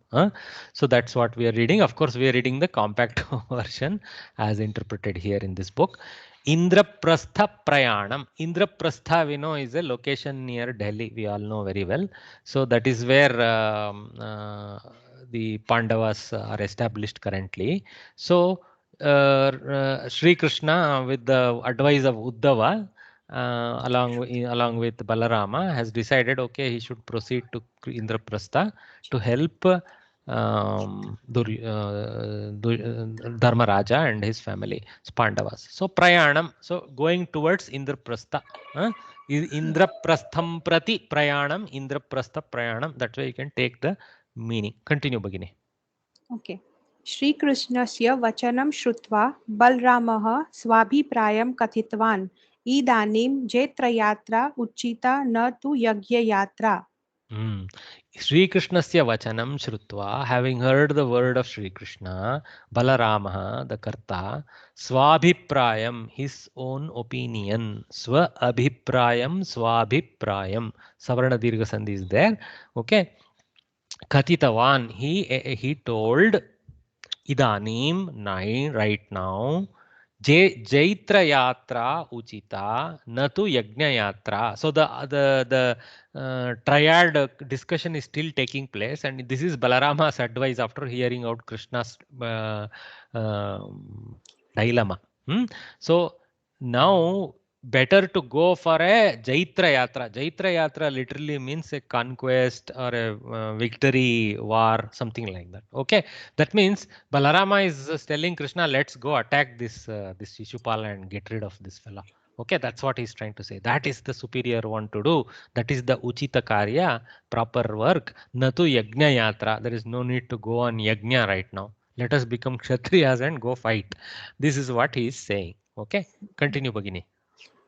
A: So that's what we are reading. Of course, we are reading the compact version as interpreted here in this book. Indraprastha Prayanam. Indraprastha, we know, is a location near Delhi. We all know very well. So that is where the Pandavas are established currently. So Sri Krishna, with the advice of Uddhava, along with Balarama, has decided, okay, he should proceed to Indraprastha to help Dharmaraja and his family, Pandavas. So Prayanam, so going towards Indraprastha. Indraprastham prati Prayanam, Indraprastha Prayanam. That way you can take the meaning. Continue, Bhagini.
G: Okay. Shri Krishnasya vachanam shrutva Balramah swabhiprayam kathitvan idanim jetrayatra uchita na tu yagya yatra.
A: Sri Krishnasya vachanam shrutva, having heard the word of Sri Krishna, Balarama, the Karta, swabhiprayam, his own opinion, abhiprayam, swabhiprayam, Savarna Dirgha Sandhi is there. Okay. Kathitavan, he told, idanim, right now, Jaitra Yatra Uchita Natu Yajna Yatra. So the triad discussion is still taking place, and this is Balarama's advice after hearing out Krishna's dilemma. So now better to go for a Jaitra Yatra. Jaitra Yatra literally means a conquest or a victory war, something like that. Okay, that means Balarama is telling Krishna, let's go attack this Shishupala and get rid of this fella. Okay, that's what he's trying to say. That is the superior one to do. That is the Uchita Karya, proper work. Natu Yajna Yatra. There is no need to go on Yajna right now. Let us become Kshatriyas and go fight. This is what he is saying. Okay, continue, Bhagini.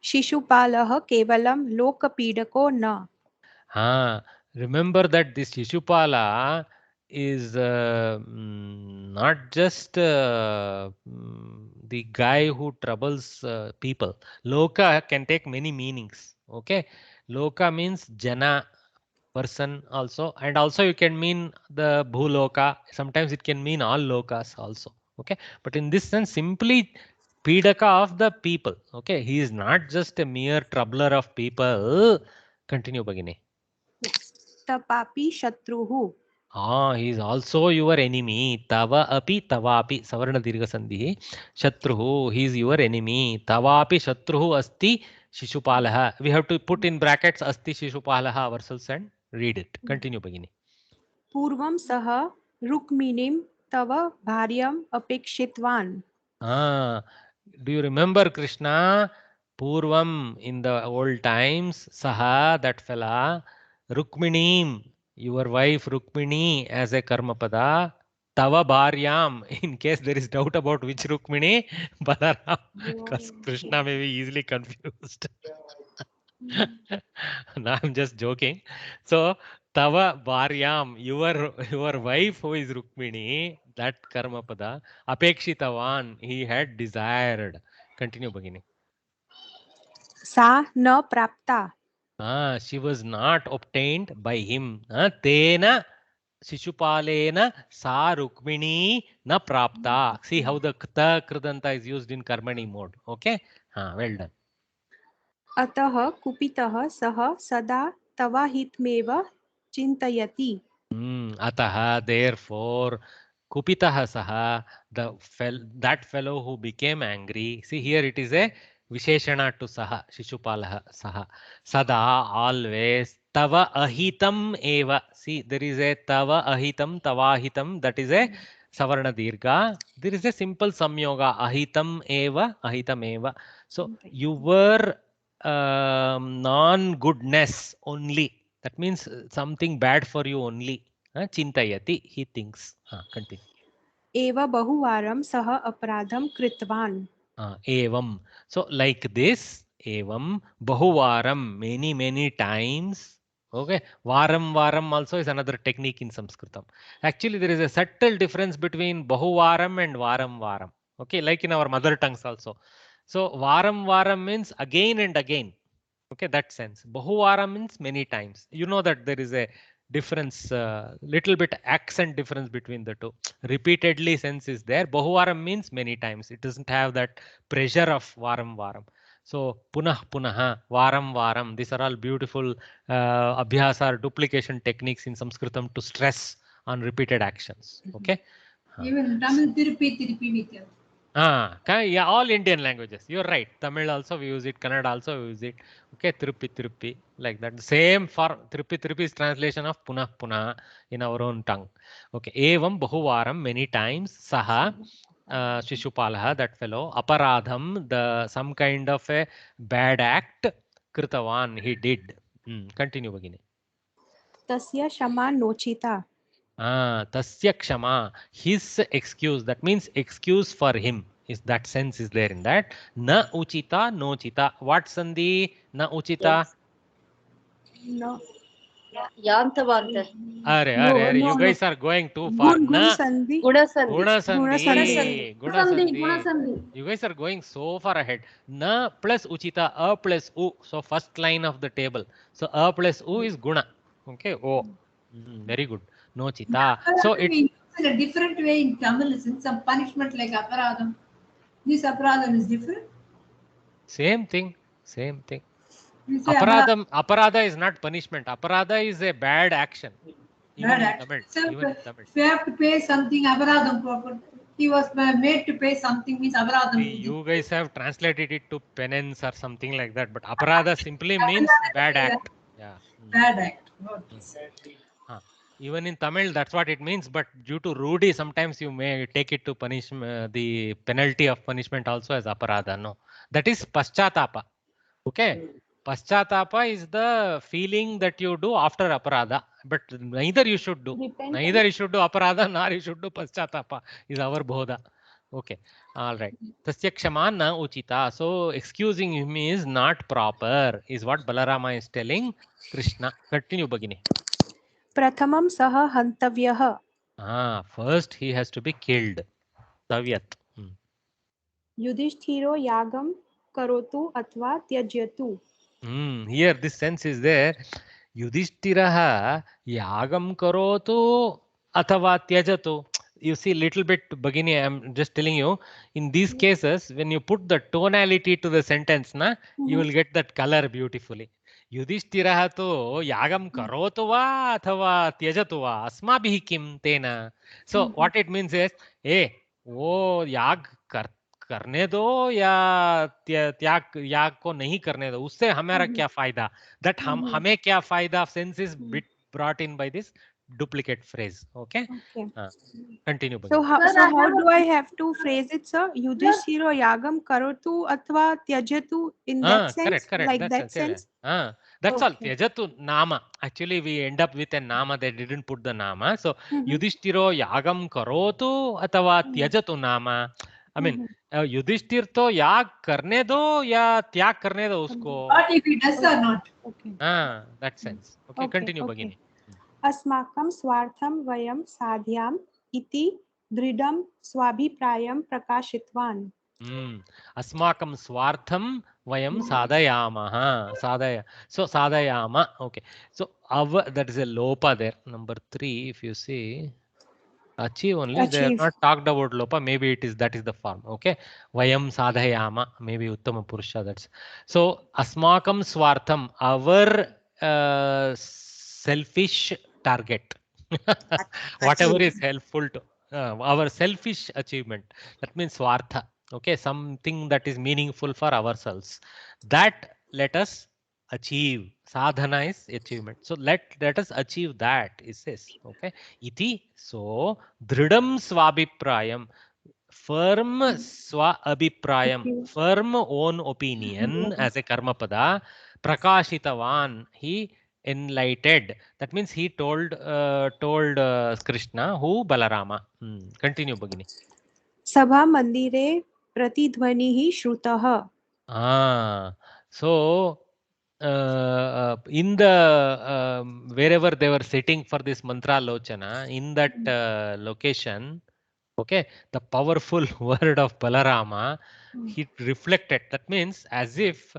G: Shishupalaha kevalam lokapidako na.
A: Remember that this Shishupala is not just the guy who troubles people. Loka can take many meanings. Okay, Loka means Jana, person also, and also you can mean the bhuloka. Sometimes it can mean all lokas also. Okay, but in this sense, simply Pidaka of the people. Okay, he is not just a mere troubler of people. Continue, Bhagini.
G: Tapapi Shatruhu.
A: He is also your enemy. Tava api tavapi. Savarna dirgha sandhi. Shatruhu. He is your enemy. Tavapi Shatruhu asti Shishupalaha. We have to put in brackets asti Shishupalaha ourselves and read it. Continue, Bhagini.
G: Purvam Saha Rukminim Tava Bharyam Apekshitvan.
A: Do you remember Krishna? Purvam in the old times, Saha, that fella, Rukminim, your wife Rukmini as a karmapada, Tava Bharyam, in case there is doubt about which Rukmini, Balaram, because Krishna may be easily confused. No, I'm just joking. So, Tava Bharyam, your wife who is Rukmini, that Karmapada, Apekshitavan, he had desired. Continue, Bhagini.
G: Sa Na Prapta.
A: She was not obtained by him. Tena Shishupalena Sa Rukmini na Prapta. See how the Kta Kridanta is used in Karmani mode. Okay? Well done.
G: Atah Kupitah Saha Sada Tava Hitmeva Chintayati.
A: Ataha, therefore, Kupitaha Saha, that fellow who became angry. See, here it is a Visheshana to Saha, Shishupalaha Saha. Sada, always. Tava ahitam eva. See, there is a Tava ahitam, Tavahitam, that is a Savarna Dirgha. There is a simple Samyoga, ahitam eva. So, you were non-goodness only. That means something bad for you only. Chintayati, he thinks. Continue.
G: Eva Bahuvaram Saha Apradham Kritvan.
A: Evam. So like this, evam, bahuvaram, many times. Okay. Varam also is another technique in Sanskritam. Actually, there is a subtle difference between bahuvaram and varam. Okay. Like in our mother tongues also. So varam means again and again. Okay, that sense. Bahuvaram means many times. You know that there is a difference, little bit accent difference between the two. Repeatedly sense is there. Bahuvaram means many times. It doesn't have that pressure of varam. So punah, varam. These are all beautiful abhyasa or duplication techniques in Sanskritam to stress on repeated actions. Okay.
E: Even Tamil Tirupi we tell.
A: Yeah, all Indian languages. You're right. Tamil also we use it. Kannada also we use it. Okay, Tirupi, like that. Same for Tirupi is translation of Punah in our own tongue. Okay, Evam Bahuvaram, many times. Saha, Shishupalaha, that fellow. Aparadham, some kind of a bad act. Kritavan, he did. Continue, Bhagini.
G: Tasya Shama Nochita.
A: Tasya Kshama, his excuse, that means excuse for him. Is that sense is there in that? Na uchita, no chita. What sandhi? Na uchita.
G: No.
B: Yantavanta.
A: Are, you guys are going too far.
G: Gun Sandhi.
B: Guna
A: Sandhi. You guys are going so far ahead. Na plus uchita, a plus u. So first line of the table. So a plus u is guna. Okay. Oh, very good. No chita. So it
E: in a different way in Tamil, isn't some punishment like aparadam. This aparadam is different.
A: Same thing. Aparada is not punishment. Aparada is a bad action. Even in Tamil.
E: If you have to pay something, aparadam. He was made to pay something, means aparadam.
A: You guys have translated it to penance or something like that, but aparada simply means bad act. Yeah.
E: Bad act.
A: Even in Tamil, that's what it means. But due to Rudi, sometimes you may take it to punish the penalty of punishment also as aparada. No, that is paschatapa. Okay, paschatapa is the feeling that you do after aparada. But neither you should do. Neither you should do aparada nor you should do paschatapa. Is our bodha. Okay, all right. Tasya kshama na uchita. So excusing him is not proper. Is what Balarama is telling Krishna. Continue, Bhagini.
G: Prathamam Saha Hantavyah.
A: First he has to be killed. Tavyat.
G: Yudhishthiro Yagam Karotu Atva Tyajyatu.
A: Here this sense is there. Yudhishthirah yagam karotu athava tyajatu. You see, little bit, Bhagini, I'm just telling you, in these cases, when you put the tonality to the sentence, na, you will get that color beautifully. Yudhishthirah to yagam karotu va athava tyajatu va asmabhihi kim tena. So what it means is, hey, वो याग करने दो या त्याग याग को नहीं करने दो, उससे हमारा क्या फायदा, that हमें क्या फायदा sense is bit brought in by this duplicate phrase. Okay, continue.
G: So how do I have to phrase it, sir? Yudhishthiro yagam karotu athva tyajatu, in that sense,
A: correct,
G: like
A: that's
G: that sense.
A: That's all. Tyajatu nama. Actually, we end up with a nama. They didn't put the nama. So Yudhishthiro yagam karotu athava tyajatu nama. I mean, Yudhishthir तो याग करने दो या त्याग करने दो उसको.
E: Not if he does or not.
G: Okay.
A: That sense. Okay, continue, Bhagini.
G: अस्माकं स्वार्थं वयं साधयाम इति दृढं स्वाभिप्रायं प्रकाशितवान्.
A: अस्माकं स्वार्थं वयं साधयामः. So sadhayama. Okay. So that is a lopa there. Number 3, if you see. Achieve only. They are not talked about lopa. Maybe that is the form. Okay. Vayam sadhayama. Maybe uttama purusha. That's so. Asmakam swartham. Our selfish target. Whatever is helpful to our selfish achievement. That means swartha. Okay. Something that is meaningful for ourselves. That let us achieve. Sadhana is achievement. So let us achieve that, it says. Okay. Iti. So dridam swabhiprayam. Firm swa abhiprayam. Firm own opinion as a karma pada. Prakashitavan. He enlightened. That means he told Krishna who Balarama. Continue, Bhagini.
G: Sabha mandire pratidhvanihi shrutah.
A: So in the wherever they were sitting for this mantra lochana, in that location, okay, the powerful word of Balarama, he reflected. That means as if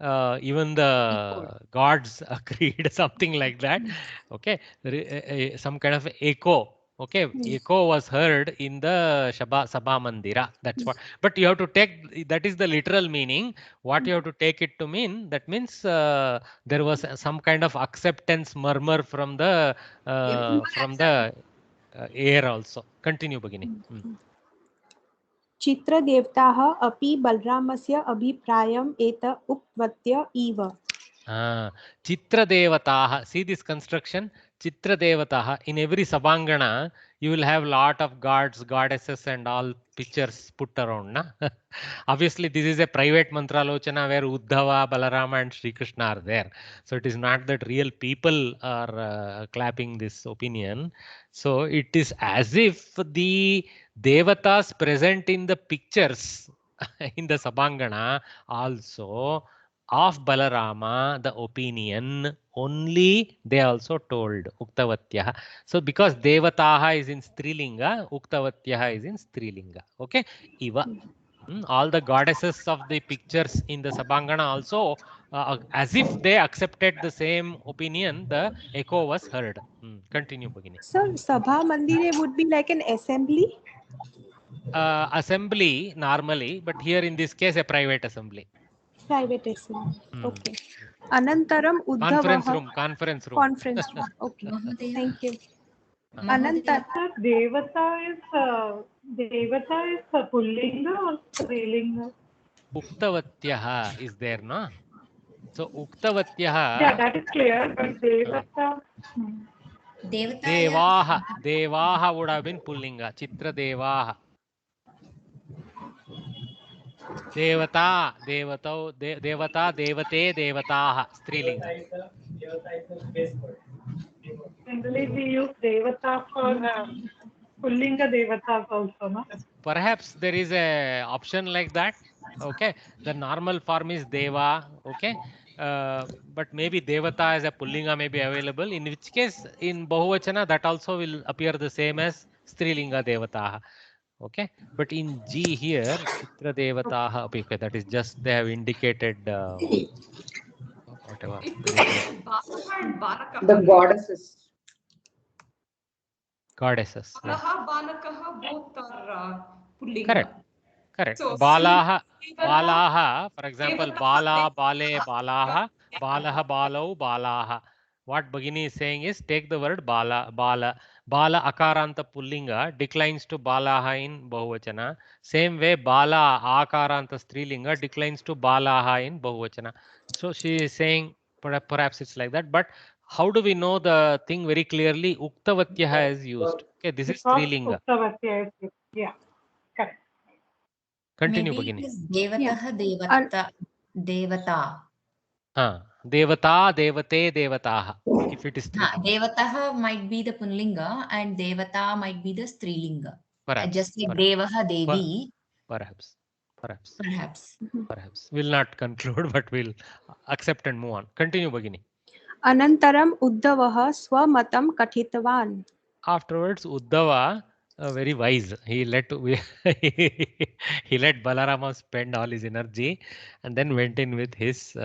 A: even the gods agreed, something like that. Okay, some kind of echo. Okay, echo was heard in the Sabha Mandira. That's what. But you have to take, that is the literal meaning. What you have to take it to mean, that means there was some kind of acceptance murmur from the air also. Continue, Bhagini.
G: चित्रदेवताः अपि बलरामस्य अभिप्रायम् एत उक्तवत्य इव.
A: Chitradevataha. See this construction. Chitradevataha. In every Sabangana, you will have lot of gods, goddesses, and all pictures put around. Na? Obviously, this is a private mantra lochana where Uddhava, Balarama, and Sri Krishna are there. So it is not that real people are clapping this opinion. So it is as if the devatas present in the pictures in the Sabangana also of Balarama, the opinion only they also told Uktavatyaha. So because Devataha is in Strilinga, Uktavatyaha is in Strilinga. Okay, Iva. All the goddesses of the pictures in the Sabangana also, as if they accepted the same opinion, the echo was heard. Continue, Bhagini.
G: So Sabha Mandire would be like an assembly?
A: Assembly normally, but here in this case a private assembly.
G: Private assembly. Okay. Anantaram Uddhavaha.
A: Conference room.
G: Conference room. Okay. Thank you. Anantaram.
C: Devata is Pullinga or Strilinga?
A: Uktavatyaha is there, no? So Uktavatyaha.
C: Yeah, that is clear. But Devata.
A: Devaha would have been Pullinga. Chitra Devaha. Devata, Devate, Devataha, Strilinga.
C: Generally, we use Devata for Pullinga Devatas also, no?
A: Perhaps there is a option like that. Okay, the normal form is Deva. Okay, but maybe Devata as a Pullinga may be available. In which case, in Bahuvachana, that also will appear the same as Strilinga Devataha. Okay, but in G here, Chitra Devataha, okay, that is just they have indicated what whatever.
E: Balaha and Balakaha.
B: The goddesses.
A: Goddesses. Yes.
E: Balaha, Balakaha, both are Pullinga.
A: Correct. Correct.
E: So,
A: Balaha,
E: Devata-
A: Balaha, for example,
E: Devata-
A: Bala, Bale, Balaha, Balaha, Balau, Balaha. What Bhagini is saying is take the word Bala, Bala, Bala Akaranta Pullinga declines to Balaha in Bahuvachana. Same way, Bala Akaranta Strilinga declines to Balaha in Bahuvachana. So she is saying perhaps it's like that. But how do we know the thing very clearly? Uktavatyaha is used. Okay, this is
C: Because
A: Strilinga.
C: Uktavatya is, yeah, correct.
A: Continue,
I: Maybe it
A: Bhagini.
I: is Devatah, Devata.
A: Devata, Devate, Devataha. If it is Strilinga.
I: Devatah might be the Punlinga and Devata might be the Strilinga.
A: Perhaps.
I: Just like
A: Perhaps.
I: Devaha, Devi.
A: Perhaps. Perhaps.
I: Perhaps.
A: Perhaps. We'll not conclude, but we'll accept and move on. Continue, Bhagini.
G: अनन्तरम् उद्धवः स्वमतं कथितवान्.
A: Afterwards, Uddhava, very wise. He let he let Balarama spend all his energy and then went in with his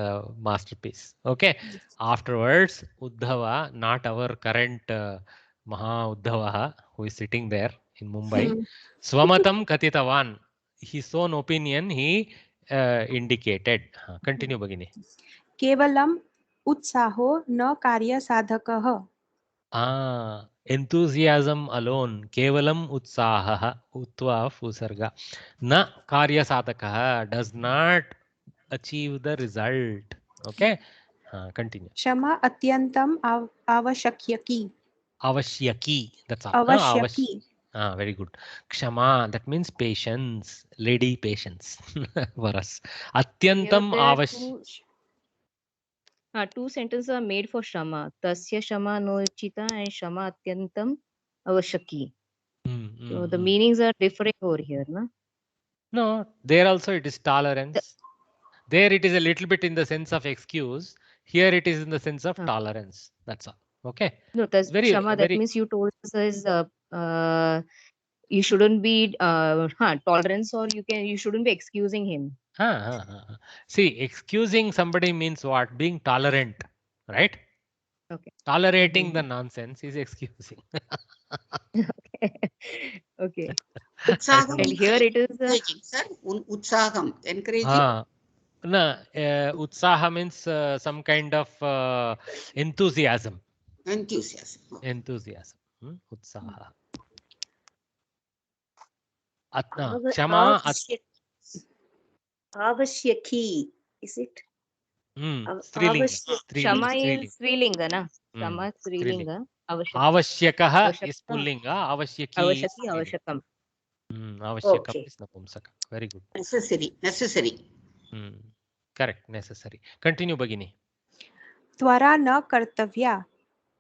A: masterpiece. Okay. Afterwards, Uddhava, not our current Maha Uddhava, who is sitting there in Mumbai, Swamatam Katitavan, his own opinion he indicated. Continue, Bhagini.
G: केवलम् उत्साहो न कार्यसाधकः.
A: Enthusiasm alone, kevalam utsaha, utva usarga, na karya sadhakaha, does not achieve the result. Okay, continue.
G: क्षमा अत्यन्तम् आवश्यकी.
A: Avashyaki, that's all.
G: आवश्यकी.
A: Very good. Kshama, that means patience, lady patience for us. Atyantam avash.
J: Two sentences are made for Shama. Tasya Shama Nochita and Shama Atyantam Avashaki. So the meanings are differing over here, no?
A: No, there also it is tolerance. There it is a little bit in the sense of excuse. Here it is in the sense of tolerance. That's all. Okay.
J: No, that's
A: Very,
J: Shama. That
A: very.
J: means you told us is you shouldn't be tolerance, or you shouldn't be excusing him.
A: See, excusing somebody means what? Being tolerant, right?
J: Okay.
A: Tolerating the nonsense is excusing.
J: Okay.
D: Utsaham
J: And here it is.
D: encouraging, sir. Utsaham, encouraging.
A: No, utsaha means some kind of enthusiasm.
D: Enthusiasm.
A: Enthusiasm. Utsaha.
B: Avashyaki, is it?
J: Shama is Strilinga, na? Shama Strilinga.
A: Avashyakaha is Pullinga. Avashyaki is
J: Avashakam.
A: Avashyakam is Napumsaka. Very good.
D: Necessary.
A: Correct. Necessary. Continue, Bhagini.
G: त्वरा न कर्तव्या.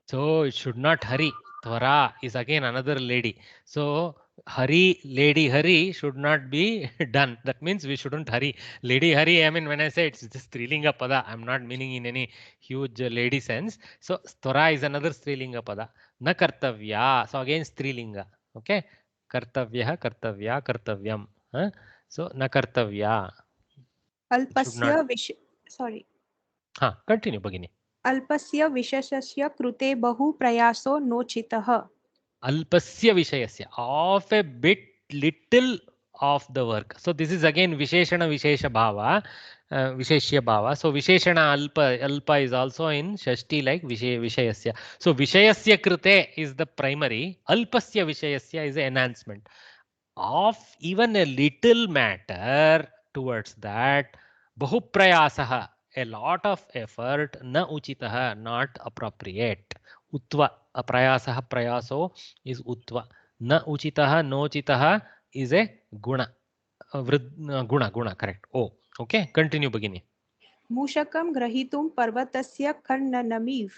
A: So it should not hurry. Tvara is again another lady. So hurry, lady hurry should not be done. That means we shouldn't hurry. Lady hurry, I mean, when I say it's just Strilinga pada, I'm not meaning in any huge lady sense. So Tvara is another Strilinga pada. Na kartavya. So again Strilinga. Okay. Kartavya, kartavya, kartavyam. So na kartavya.
G: अल्पस्य sorry.
A: Continue, Bhagini.
G: अल्पस्य विशेषस्य कृते बहु प्रयासो नोचितः.
A: Alpasya vishayasya, of a bit little of the work. So this is again Visheshana Vishesha Bhava, Visheshya Bhava. So Visheshana Alpa is also in Shashti like Vishayasya. So Vishayasya Krite is the primary, Alpasya Vishayasya is the enhancement. Of even a little matter towards that, Bahuprayasaha, a lot of effort, na uchitaha, not appropriate. Utva, prayasaha, prayaso is utva. Na uchitaha, no uchitaha is a guna. Guna, correct. Oh, okay. Continue, Bhagini.
G: मूषकं ग्रहीतुं पर्वतस्य खननमिव.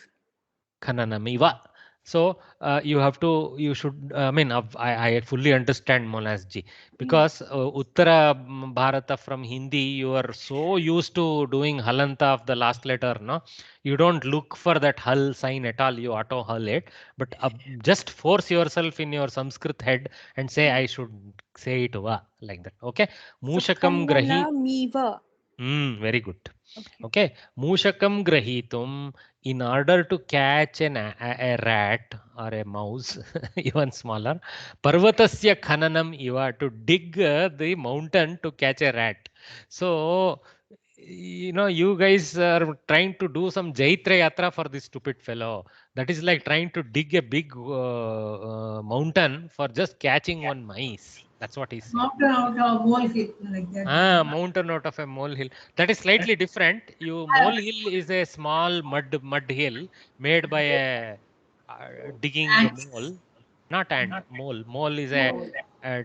A: Khananamiva. So you should, I mean, I fully understand Monas ji, because Uttara Bharata from Hindi, you are so used to doing halanta of the last letter, no? You don't look for that hal sign at all, you auto hal it, but just force yourself in your Sanskrit head and say, I should say it va, like that, okay? Mushakam grahi.
G: खननमिव.
A: Very good. Okay. Mushakam grahitum, in order to catch a rat or a mouse, even smaller. Parvatasya khananam iva, to dig the mountain to catch a rat. So, you guys are trying to do some Jaitra Yatra for this stupid fellow. That is like trying to dig a big mountain for just catching one mice. That's what he's saying.
E: Mountain out of molehill, like that.
A: Mountain out of a molehill. That is slightly different. Molehill is a small mud hill made by a digging mole, not ant. Mole. Mole is a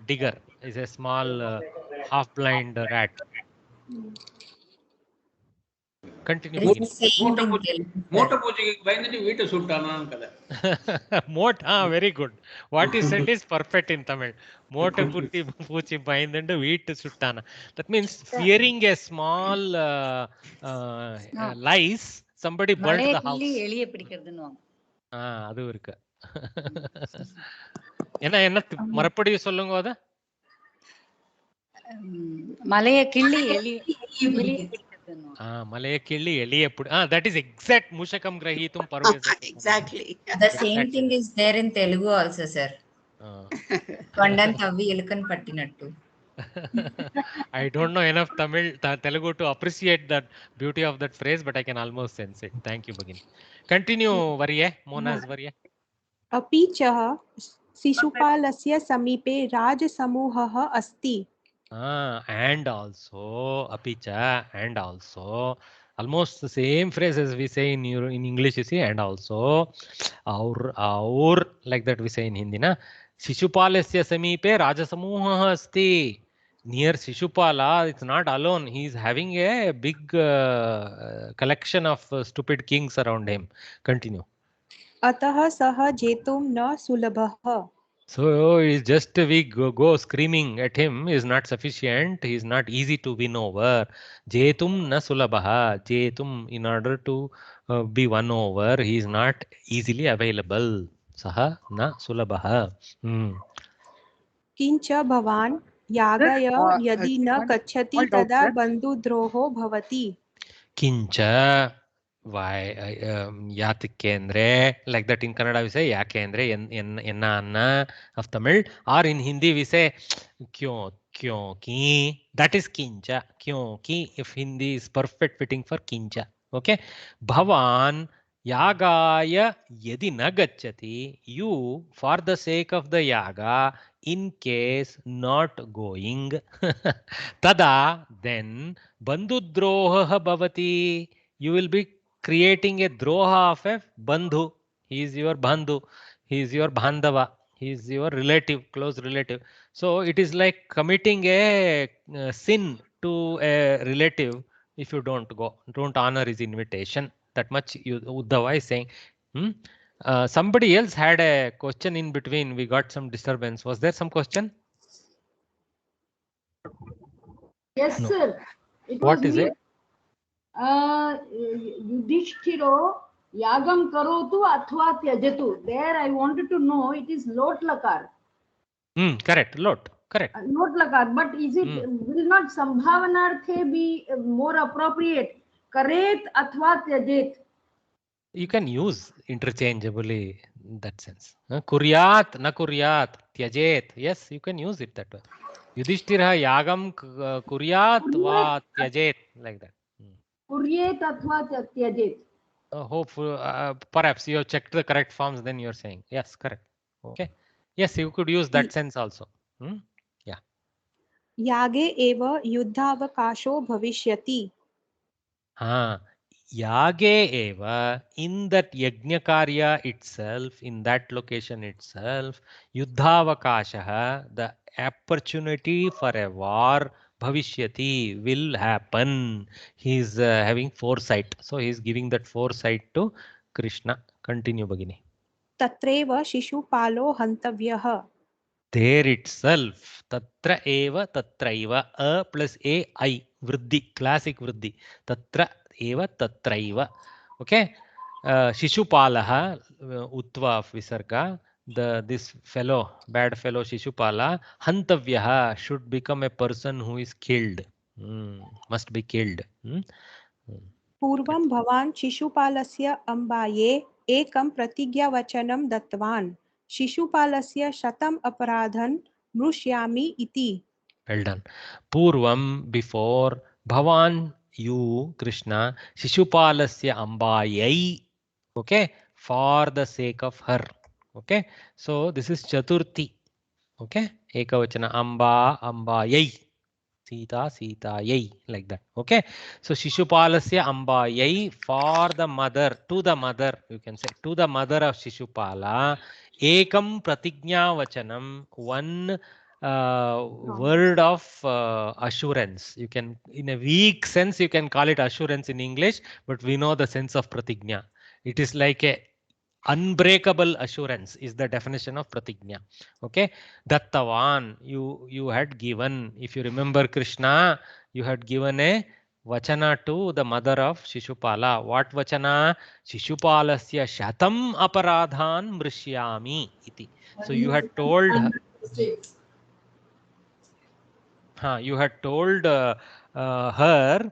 A: digger. Is a small half-blind rat. Continue.
I: There is a saying in Telugu.
K: మోట పూజకి బయలుదేరి వీట చుట్టాను కదా.
A: Very good. What you said is perfect in Tamil. Mota puchi bayindundu veet suttana. That means fearing a small lice, somebody burnt the house.
B: எலிய பிடிக்கிறதுன்னு
A: அது இருக்கு. என்ன மறுபடியும் சொல்லுங்க அத.
B: மலைய கிள்ளி எலிய
A: Malaya killi eliye pudi. That is exact Mushakam grahitum parvata.
D: Exactly.
I: The same thing is there in Telugu also, sir. Kondan thavi elukan pattinattu.
A: I don't know enough Telugu to appreciate that beauty of that phrase, but I can almost sense it. Thank you, Bhagini. Continue, Varya. Mona's Varya.
G: अपि च शिशुपालस्य समीपे राजसमूहः अस्ति.
A: And also, apicha, and also, almost the same phrase as we say in English, you see, and also, aur, like that we say in Hindi, na? Shishupalasya samipe rajasamuhah asti. Near Shishupala, it's not alone. He is having a big collection of stupid kings around him. Continue.
G: अतः सः जेतुं न सुलभः.
A: So it's just we go screaming at him is not sufficient. He is not easy to win over. Jetum na sulabaha. Jetum, in order to be won over, he is not easily available. Saha na sulabaha.
G: किंच भवान् यागय यदि न गच्छति तदा बन्धुद्रोहो भवति.
A: किंच why yatikendre, like that in Kannada we say yakendre, enna anna of Tamil, or in Hindi we say kyonki. That is kincha, kyonki, if Hindi is perfect fitting for kincha. Okay. Bhavan yagaya yadi na gacchati, you, for the sake of the yaga, in case not going, tada, then bandhudroha bhavati, you will be creating a droha of a bandhu. He is your bandhu. He is your bandhava. He is your relative, close relative. So it is like committing a sin to a relative if you don't go, don't honor his invitation. That much Uddhava is saying. Somebody else had a question in between. We got some disturbance. Was there some question?
E: Yes, no. Sir.
A: What is it?
E: Yudhishthiro yagam karotu athva tyajatu. There I wanted to know, it is lot lakar.
A: Correct, lot. Correct.
E: Lot lakar, but is it will not sambhavanarthe be more appropriate? Karet athva tyajet.
A: You can use interchangeably in that sense. Kuryat, na kuryat, tyajet. Yes, you can use it that way. Yudhishthira yagam kuryat va tyajet, like that.
E: Kuryet athva tyajet.
A: Hopefully, perhaps you have checked the correct forms, then you are saying. Yes, correct. Okay. Yes, you could use that sense also. Yeah.
G: Yage eva yuddhavakasho bhavishyati.
A: Yage eva, in that yajna karya itself, in that location itself, yuddhavakashaha, the opportunity for a war, bhavishyati, will happen. He is having foresight. So he is giving that foresight to Krishna. Continue, Bhagini.
G: Tatreva shishupalo hantavyah.
A: There itself, tatra eva tatraiva, a plus a I, vriddhi, classic vriddhi. Tatra eva tatraiva. Okay. Shishupalaha, utva of visarga. This fellow, bad fellow Shishupala, hantavyaha, should become a person who is killed. Must be killed.
G: पूर्वं भवान् शिशुपालस्य अम्बाये एकं प्रतिज्ञावचनं दत्तवान् शिशुपालस्य 100 अपराधन् मृष्यामि इति.
A: Well done. Purvam, before, Bhavan, you, Krishna, Shishupalasya Ambayai, okay, for the sake of her. Okay, so this is Chaturthi. Okay, Ekavachana Amba, Ambayai. Sita, Sita, Yai, like that. Okay, so Shishupalasya Ambayai, for the mother, to the mother, you can say, to the mother of Shishupala, Ekam Pratignya Vachanam, one word of assurance. You can, in a weak sense, you can call it assurance in English, but we know the sense of pratignya. It is like a unbreakable assurance is the definition of pratignya. Okay, dattavan, you had given, if you remember Krishna, you had given a vachana to the mother of Shishupala. What vachana? Shishupalasya shatam aparadhan mrishyami iti. So you had told her, you had told her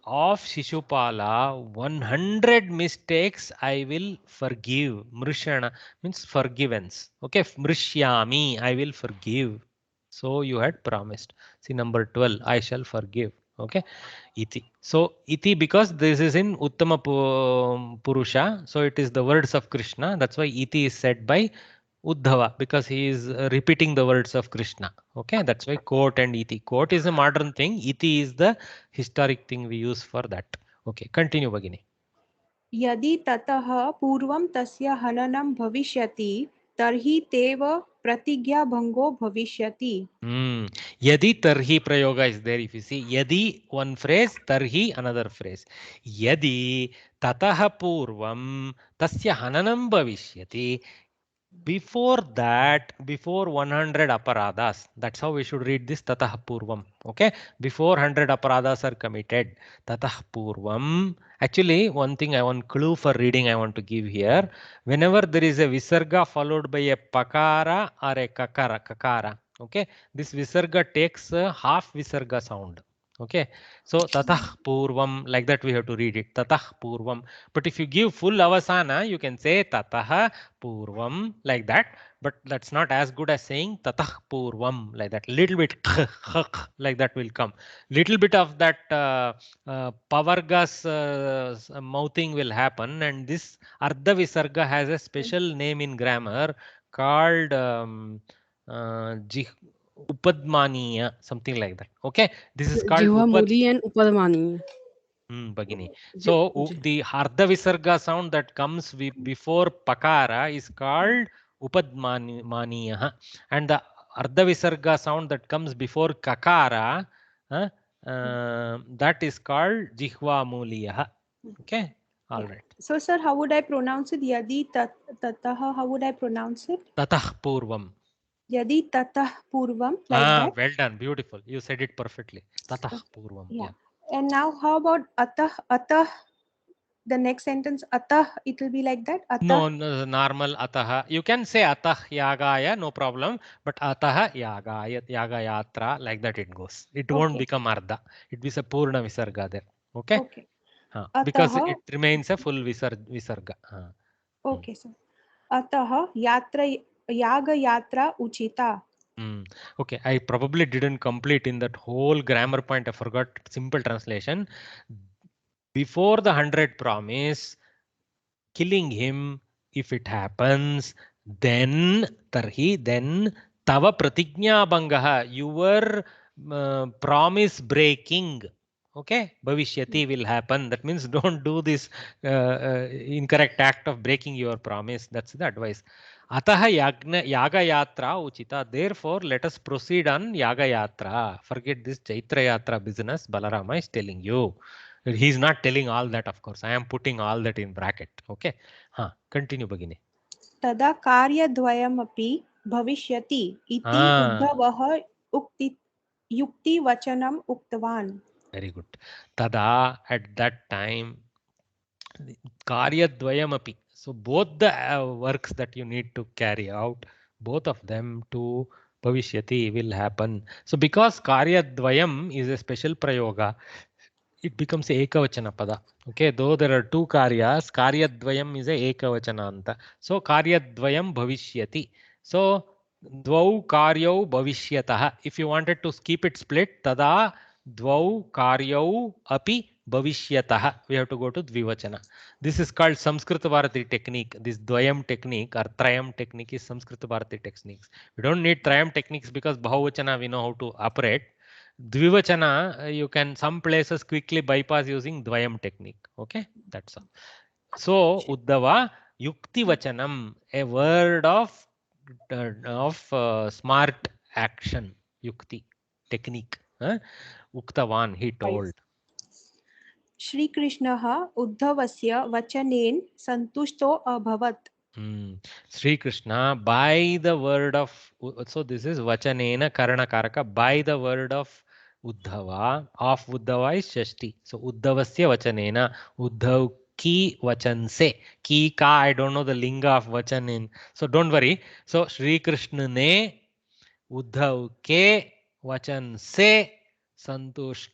A: of Shishupala 100 mistakes I will forgive. Mrishana means forgivance. Okay, Mrishyami, I will forgive. So you had promised. See number 12, I shall forgive. Okay, iti. So iti, because this is in Uttama Purusha, so it is the words of Krishna. That's why iti is said by Uddhava, because he is repeating the words of Krishna. Okay, that's why quote and iti. Quote is a modern thing. Iti is the historic thing we use for that. Okay, continue, Bhagini.
G: यदि ततः पूर्वं तस्य हननं भविष्यति तर्हि तेव प्रतिज्ञाभङ्गो भविष्यति.
A: Yadi tarhi prayoga is there. If you see yadi one phrase, tarhi another phrase. Yadi tataha purvam tasya hananam bhavishyati. Before that, before 100 aparadas, that's how we should read this tatah purvam. Okay, before 100 aparadas are committed, tatah purvam. Actually, one clue for reading I want to give here. Whenever there is a visarga followed by a pakara or a kakara, okay, this visarga takes a half visarga sound. Okay, so tatah purvam, like that we have to read it, tatah purvam. But if you give full avasana, you can say tatah purvam, like that, but that's not as good as saying tatah purvam, like that. Little bit like that will come. Little bit of that pavargas mouthing will happen, and this ardha visarga has a special name in grammar called Upadmaniya, something like that. Okay, this is called
H: Jivamuli and Upadmani.
A: Bhagini. So the Ardha Visarga sound that comes before Pakara is called Upadmaniya, and the Ardha Visarga sound that comes before Kakara, that is called Jihva Muliya. Okay, all right.
G: So sir, how would I pronounce it? Yadi tataha, how would I pronounce it?
A: Tatah Purvam.
G: Yadi tatah purvam, like that.
A: Well done, beautiful. You said it perfectly. Tatah Purvam.
G: Yeah. And now how about atah? The next sentence, atah, it will be like that. Atah.
A: No, normal atah. You can say atah yagaya, no problem. But atah yagayatra, like that it goes. It won't become ardha. It is a purna visarga there. Okay.
G: Okay.
A: Because it remains a full visarga.
G: Okay, sir. Atah yaga yatra uchita.
A: Okay, I probably didn't complete in that whole grammar point. I forgot simple translation. Before the 100 promise, killing him, if it happens, then tarhi, then tava pratignya bhangaha, your promise breaking. Okay, bhavishyati will happen. That means don't do this incorrect act of breaking your promise. That's the advice. Ataha yaga yatra uchita. Therefore, let us proceed on yaga yatra. Forget this Chaitra yatra business. Balarama is telling you. He is not telling all that, of course. I am putting all that in bracket. Okay. Continue, Bhagini.
G: Tada karyadvayamapi bhavishyati iti uddhavah yukti vachanam uktavan.
A: Very good. Tada, at that time, karyadvayamapi. So both the works that you need to carry out, both of them to bhavishyati will happen. So because karyadvayam is a special prayoga, it becomes ekavachana pada. Okay, though there are two karyas, karyadvayam is a ekavachananta. So karyadvayam bhavishyati. So dvau karyau bhavishyatah. If you wanted to keep it split, tada dvau karyau api bhavishyatah. We have to go to dvivachana. This is called Samskrita Bharati technique. This dvayam technique or trayam technique is Samskrita Bharati techniques. We don't need trayam techniques because bhavavachana we know how to operate. Dvivachana, you can some places quickly bypass using dvayam technique. Okay, that's all. So Uddhava yukti vachanam, a word of smart action, yukti technique. Uktavan, he told.
G: Shri Krishna Uddhavasya vachanen santushto abhavat.
A: Sri Krishna, by the word of, so this is vachanena karana karaka, by the word of Uddhava is Shashti. So Uddhavasya vachanena, Uddhav ki vachanse. Ki ka, I don't know the linga of vachanen. So don't worry. So Sri Krishna ne Uddhav ke vachan se santusht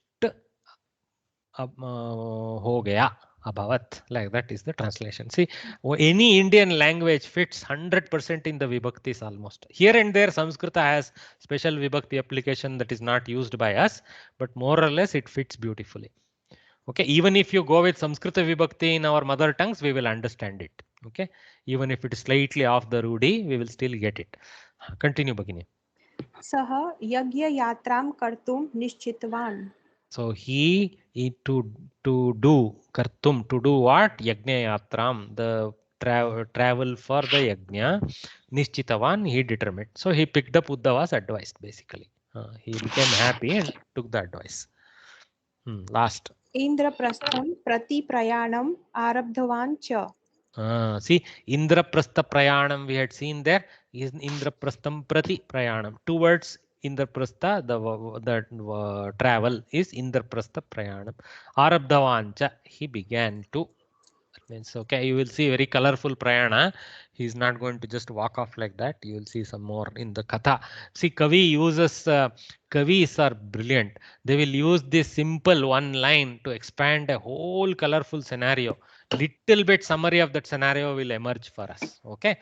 A: ho gaya. Abhavat, like that is the translation. See, any Indian language fits 100% in the vibhaktis almost. Here and there, Samskrita has special vibhakti application that is not used by us, but more or less it fits beautifully. Okay, even if you go with Samskrita vibhakti in our mother tongues, we will understand it. Okay, even if it is slightly off the rudi, we will still get it. Continue, Bhagini.
G: Saha yagya yatram kartum nishchitvan.
A: So he to do kartum, to do what? Yajna yatram, the travel for the yajna. Nishchitavan, he determined. So he picked up Uddhava's advice basically. He became happy and took the advice. Last.
G: Indraprastham prati prayanam arabdhavan cha.
A: See, Indraprastha prayanam we had seen there is Indraprastham prati prayanam. Towards Indraprastha, the travel is Indraprastha prayanam. Arabdhavancha, he began to. That means, okay, you will see very colorful prayana. He is not going to just walk off like that. You will see some more in the katha. See, Kavi uses, Kavis are brilliant. They will use this simple one line to expand a whole colorful scenario. Little bit summary of that scenario will emerge for us. Okay.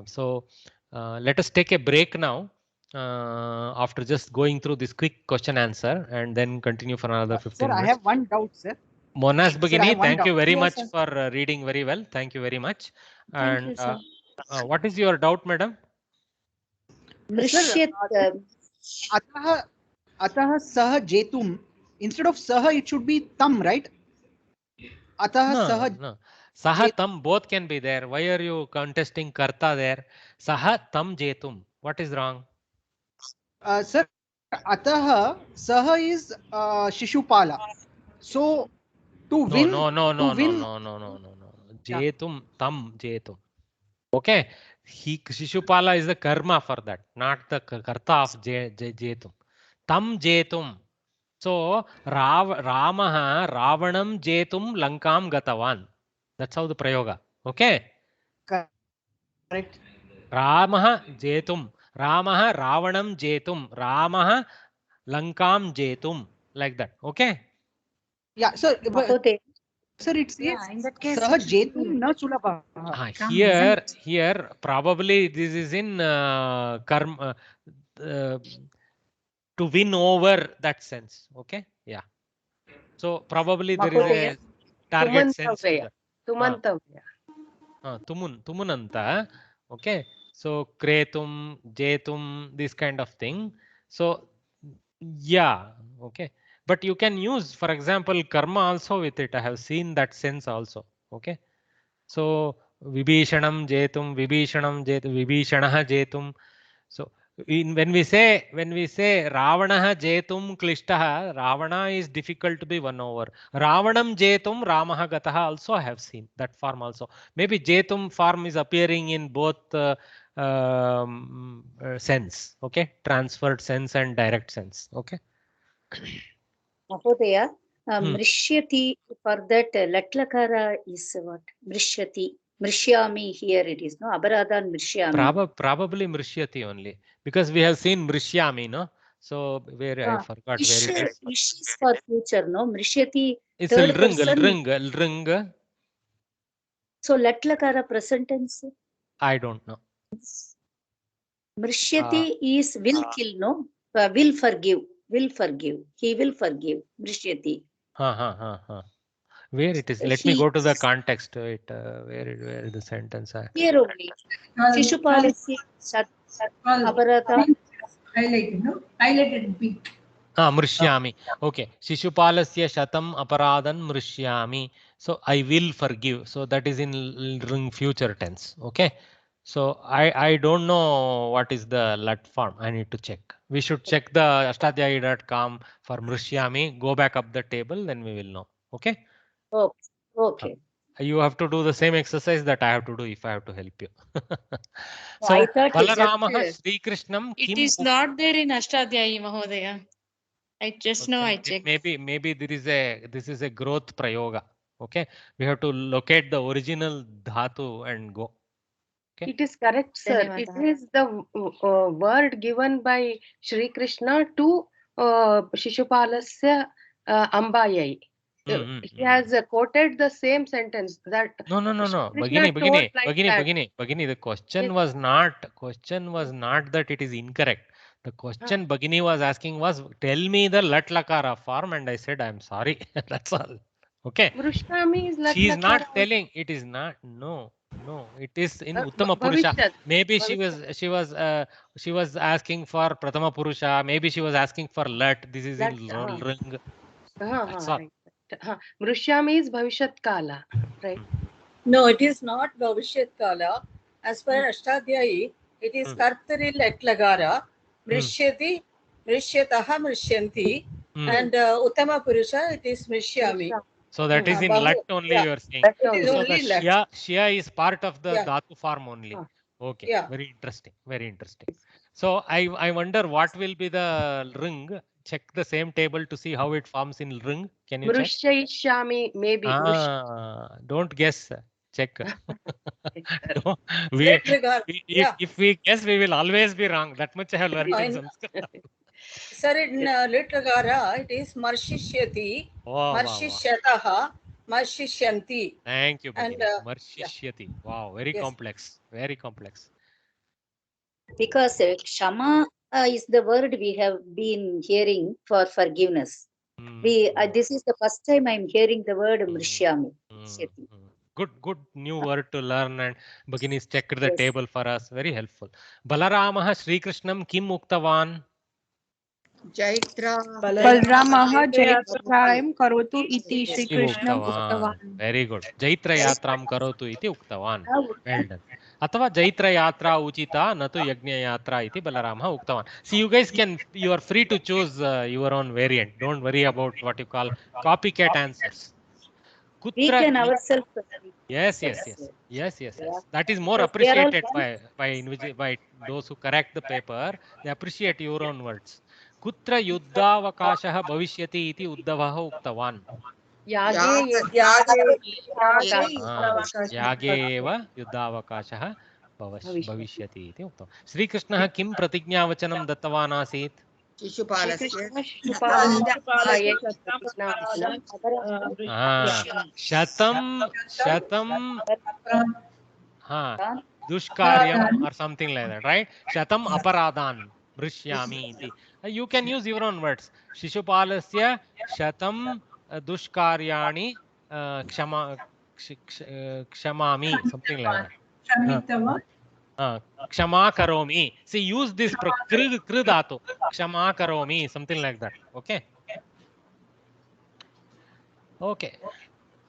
A: So let us take a break now. After just going through this quick question answer and then continue for another 15 minutes.
F: Sir, I have one doubt, sir.
A: Monas Bhagini, thank you very much
G: sir.
A: for reading very well. Thank you very much.
G: Thank
A: And
G: you, sir.
A: what is your doubt, madam?
B: Mrishyat.
F: Atah sah jetum. Instead of sah, it should be tam, right? Atah sah.
A: No. Saha tam both can be there. Why are you contesting karta there? Saha tam jetum. What is wrong?
F: Sir, atah sah is Shishupala. So to win.
A: No. Jetum, tam jetum. Okay. Shishupala is the karma for that, not the karta of jetum. Tam jetum. So Ramaha Ravanam jetum Lankam gatavan. That's how the prayoga. Okay.
F: Correct.
A: Ramaha jetum. Ramaha Ravanam jetum. Ramaha Lankam jetum. Like that. Okay.
F: Yeah, sir. Sir, it says
E: in that case,
F: sah jetum na sulabha.
A: Here probably this is in karma to win over that sense. Okay. Yeah. So probably there is a target sense.
L: Tumantavya.
A: Tumunanta. Okay. So kretum, jetum, this kind of thing. So yeah. Okay. But you can use, for example, karma also with it. I have seen that sense also. Okay. So vibhishanam jetum, vibhishanaha jetum. So when we say Ravanaha jetum klishtaha, Ravana is difficult to be won over. Ravanam jetum Ramaha gataha also I have seen that form also. Maybe jetum form is appearing in both sense. Okay, transferred sense and direct sense. Okay.
B: Mahodaya, Mrishyati, for that Latlakara is what? Mrishyati. Mrishyami here it is, no? Abharadhan Mrishyami.
A: Probably Mrishyati only. Because we have seen Mrishyami, no? So where I forgot
B: Ish,
A: where it is.
B: ish is for future, no? Mrishyati,
A: It's
B: third
A: lring,
B: person.
A: lring.
B: So lat lakara present tense.
A: I don't know.
B: Mrishyati is will kill, no? Will forgive. Will forgive. He will forgive. Mrishyati.
A: Where it is? Let me go to the context. Wait, where the sentence?
B: Here only. Shishupalasi aparata.
E: Highlighted, no? Highlighted big.
A: Mrishyami. Okay. Shishupalasya shatam aparadan mrishyami. So I will forgive. So that is in future tense. Okay. So I don't know what is the lat form. I need to check. We should check the ashtadhyayi.com for mrishyami. Go back up the table, then we will know. Okay.
B: Okay.
A: You have to do the same exercise that I have to do if I have to help you. So
B: I thought
A: Balaramaha Sri Krishnam
L: It
A: Kim
L: is not there in Ashtadhyayi, Mahodaya. I just now I checked.
A: Maybe this is a growth prayoga. Okay, we have to locate the original dhatu and go. Okay.
H: It is correct, sir. It is the word given by Shri Krishna to Shishupalasya Ambayai. He has quoted the same sentence that
A: No. Bhagini. The question was not that it is incorrect. The question Bhagini was asking was, tell me the lat lakara form, and I said, I'm sorry. That's all. Okay.
H: Mrishyami is lat
A: She is not
H: lakara.
A: telling. It is not. No. It is in Uttama Purusha. Maybe she was asking for Pratama Purusha. Maybe she was asking for lat. This is in ring. That's all.
H: Mrishyami is Bhavishyat Kala, right?
M: No, it is not Bhavishyat Kala. As per Ashtadhyayi, it is Kartari Lat Lagara, Mrishyati, Mrishyataha, Mrishyanti, and Uttama Purusha, it is Mrishyami.
A: So that is in lat only you are saying. So the Shya is part of the dhatu form only. Okay.
M: Yeah.
A: Very interesting. Very interesting. So I wonder what will be the ring. Check the same table to see how it forms in ring. Can you check?
H: Mrishyayishami, maybe.
A: Don't guess. Check. If we guess, we will always be wrong. That much I have learned in Sanskrit.
M: Sir, in Lit Lagara, it is Marshishyati, Marshishyataha, Marshishyanti.
A: Thank you,
M: and
A: Marshishyati. Wow, very complex. Very complex.
B: Because Kshama is the word we have been hearing for forgiveness. This is the first time I'm hearing the word Mrishyami.
A: Good new word to learn, and Bhagini's checked the table for us. Very helpful. Balaramaha Sri Krishnam Kim Uktavan?
G: Balramah Jaitrayam Karotu iti Shri Krishnam Uktavan.
A: Very good. Jaitra Yatram Karotu iti Uktavan. Well done. Athava Jaitra Yatra Uchita Natu Yagnya Yatra iti Balaramaha Uktavan. See, you are free to choose your own variant. Don't worry about what you call copycat answers.
B: We can ourselves.
A: Yes. That is more appreciated by those who correct the paper. They appreciate your own words. Kutra yuddhavakashah bhavishyati iti uddhavah uktavan. Yageva yuddhavakashah bhavishyati iti uktavan. Sri Krishnah kim pratignavachanam dattavan asit? Shatam dushkaryam or something like that, right? Shatam aparadan mrishyami iti. You can use your own words. Shishupalasya shatam dushkaryani kshamami, something like that. Kshama karomi. See, use this kri dhatu. Kshama karomi, something like that. Okay.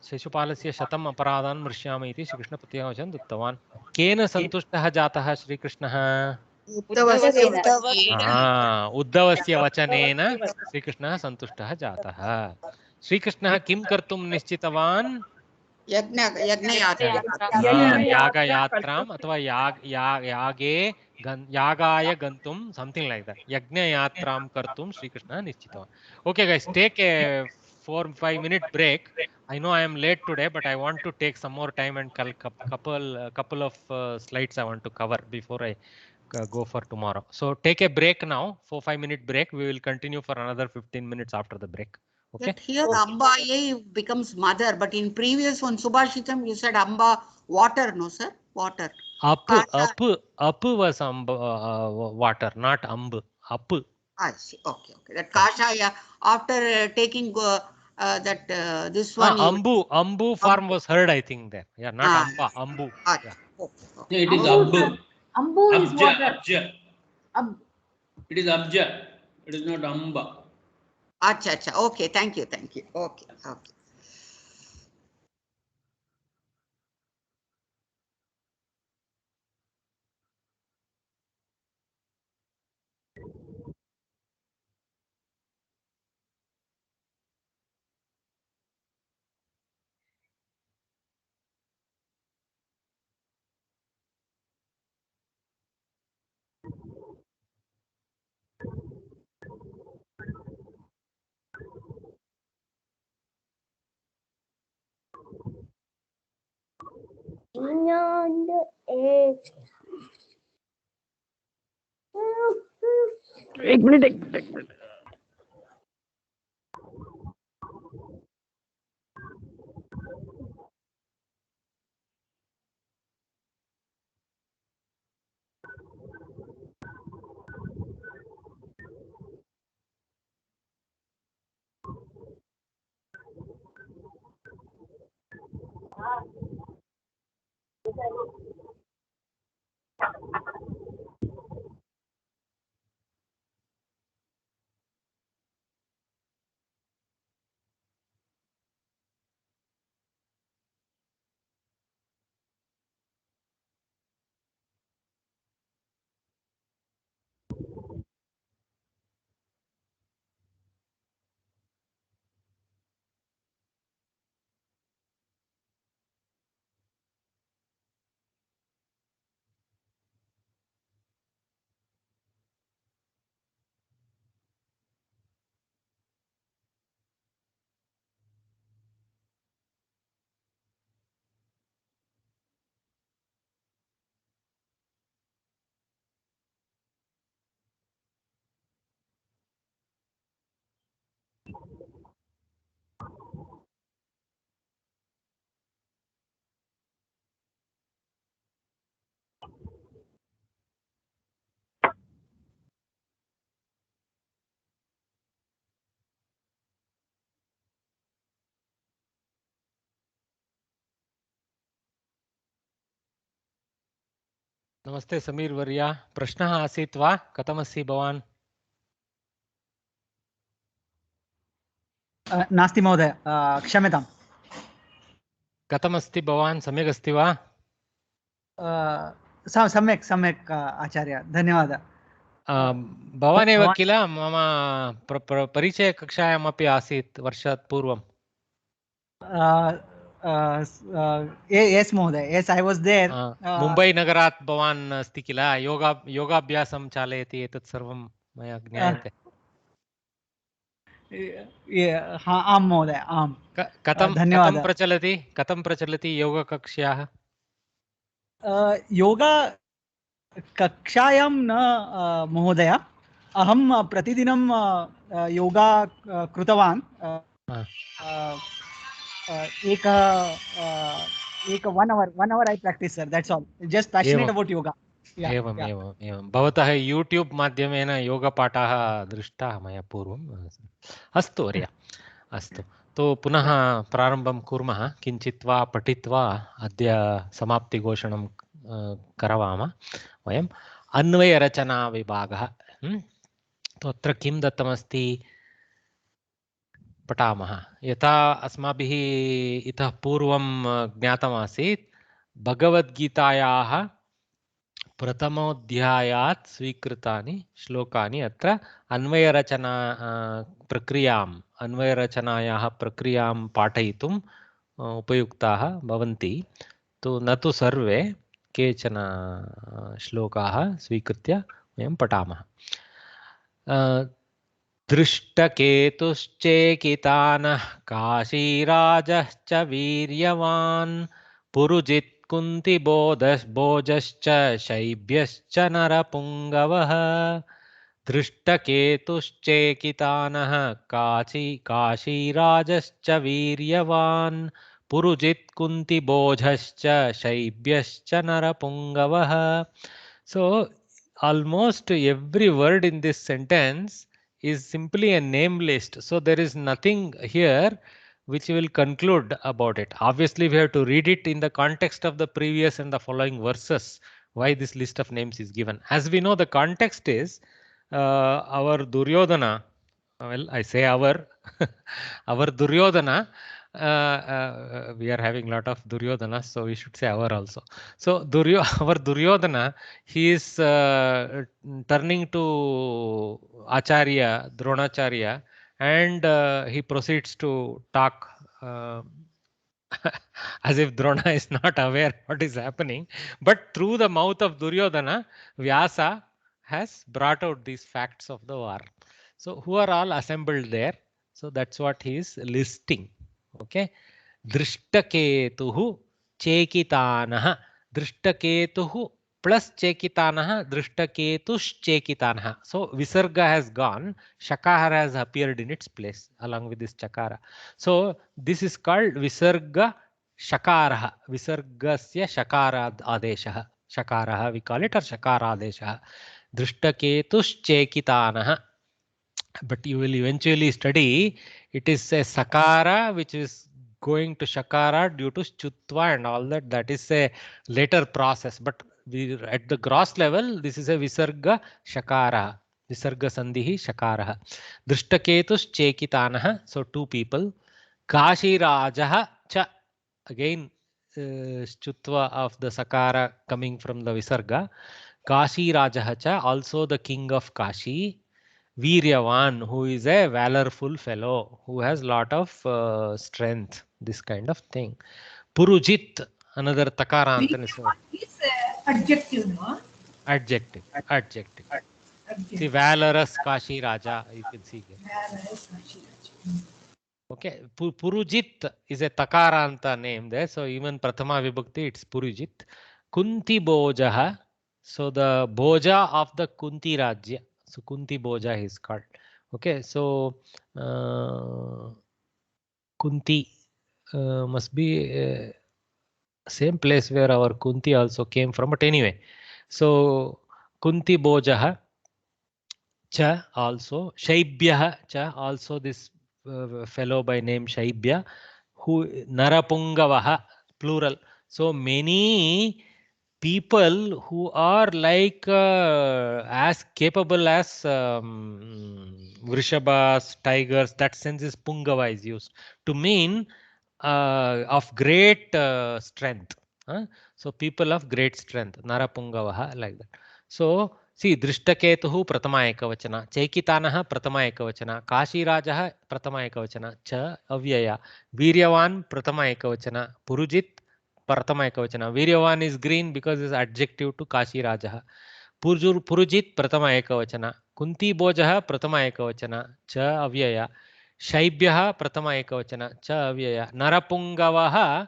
A: शिशुपालस्य शतम् अपराधान् मृष्यामि इति श्रीकृष्ण प्रत्यवचनं दत्तवान्. केन सन्तुष्टः जातः श्रीकृष्णः? उद्धवस्य वचनेन श्रीकृष्णः सन्तुष्टः जातः. श्रीकृष्णः किं कर्तुं निश्चितवान्? यागयात्राम् अथवा यागाय गन्तुं, something like that. यज्ञयात्रां कर्तुं श्रीकृष्णः निश्चितवान्. Okay guys, take a 4-5 minute break. I know I am late today, but I want to take some more time and couple of slides I want to cover before I go for tomorrow. So take a break now, 4-5 minute break. We will continue for another 15 minutes after the break. Okay.
D: That here Ambaye becomes mother, but in previous one Subhashitam you said Amba water, no sir? Water.
A: Up was water, not Amb. Up.
D: I see. Okay, okay. That Kashaya after taking that this one.
A: Ambu farm was heard, I think there. Yeah, not Amba. Ambu.
D: Yeah.
K: Okay. It is Ambu.
E: Ambu is water.
K: Abja. It is Abja. It is not Amba.
D: Acha, acha. Okay, thank you, thank you. Okay, okay.
E: एक minute
A: नमस्ते समीर वर्या, प्रश्नः आसीत् वा? कथमस्ति भवान्?
F: नास्ति महोदय, क्षम्यताम्।
A: कथमस्ति भवान्? सम्यक् अस्ति वा?
F: सम्यक् सम्यक् आचार्य, धन्यवादः।
A: भवानेव किल मम परिचयकक्षायामपि आसीत् वर्षात् पूर्वं?
F: yes महोदय, yes I was there.
A: Mumbai नगरात् भवान् अस्ति किल? योगाभ्यासं चालयति, एतत् सर्वं मया ज्ञायते।
F: आम् महोदय, आम्।
A: कथं प्रचलति योगकक्ष्याः?
F: योगा कक्षायां न महोदय, अहं प्रतिदिनं योगा कृतवान्। एक 1 hour I practice sir, that's all, just passionate about yoga.
A: एवं भवतः यूट्यूब माध्यमेन योगपाठाः दृष्टाः मया पूर्वम्। अस्तु वर्य, अस्तु। तो पुनः प्रारम्भं कुर्मः। किञ्चित् वा पठित्वा अद्य समाप्तिघोषणं करवाम वयम्। अन्वयरचनाविभागः, तो अत्र किं दत्तमस्ति पठामः। यथा अस्माभिः इतः पूर्वं ज्ञातमासीत्, भगवद्गीतायाः प्रथमोऽध्यायात् स्वीकृतानि श्लोकानि अत्र अन्वयरचनायाः प्रक्रियां पाठयितुम् उपयुक्ताः भवन्ति। तो न तु सर्वे, केचन श्लोकाः स्वीकृत्य वयं पठामः। दृष्टकेतुश्चेकितानः काशीराजश्च वीर्यवान् Purujit kunti bojascha shaibhyascha narapungavah दृष्टकेतुश्चेकितानः काशीराजश्च वीर्यवान् Purujit कुन्तिबोधश्च शैब्यश्च नरपुङ्गवः. So almost every word in this sentence is simply a name list. So there is nothing here which will conclude about it. Obviously, we have to read it in the context of the previous and the following verses, why this list of names is given. As we know, the context is our Duryodhana, well, I say our Duryodhana, we are having a lot of Duryodhana, so we should say our also. So our Duryodhana, he is turning to Acharya, Dronacharya, and he proceeds to talk as if Drona is not aware what is happening. But through the mouth of Duryodhana, Vyasa has brought out these facts of the war. So who are all assembled there? So that's what he is listing. Okay. Drishtaketuhu Chekitanaha. Drishtaketuhu plus Chekitanaha, Drishtaketush Chekitanaha. So Visarga has gone, Shakara has appeared in its place along with this Chakara. So this is called Visarga Shakaraha. Visargasya Shakara Adeshaha. Shakaraha we call it, or Shakara Adeshaha. Drishtaketush Chekitanaha. But you will eventually study it is a Sakara which is going to Shakara due to Chutva and all that. That is a later process. But at the gross level, this is a Visarga Shakara. Visarga Sandhihi Shakaraha. Drishtaketus Chekitanaha. So two people. Kashirajaha Cha. Again, Chutva of the Sakara coming from the Visarga. Kashirajaha Cha. Also the king of Kashi. Viryavan, who is a valorful fellow, who has lot of strength, this kind of thing. Purujit, another Takara.
E: Viryavan is adjective, no?
A: Adjective. See, valorous Kashi Raja, you can see here.
E: Valorous Kashi Raja.
A: Okay, Purujit is a Takaranta name there, so even Prathama Vibhakti, it's Purujit. Kunti Bojaha, so the Boja of the Kunti Rajya. So Kunti Boja is called. Okay, so Kunti must be same place where our Kunti also came from. But anyway, so Kunti Bojaha Cha also, Shaibhyaha Cha also this fellow by name Shaibhya, who Narapungavaha plural. So many people who are like as capable as Vrishabhas, tigers, that sense is Pungava is used to mean of great strength. So people of great strength, Narapungavaha, like that. So see, Drishtaketuhu Pratama Ekavachana, Chekitanaha Pratama Ekavachana, Kashirajaha Pratama Ekavachana, Cha Avyaya, Viryavan Pratama Ekavachana, Purujit Pratama Ekavachana. Viryavan is green because it's adjective to Kashi Rajaha. Purujit Pratama Ekavachana. Kunti Bojaha Pratama Ekavachana. Cha Avyaya. Shaibhyaha Pratama Ekavachana. Cha Avyaya. Narapungavaha.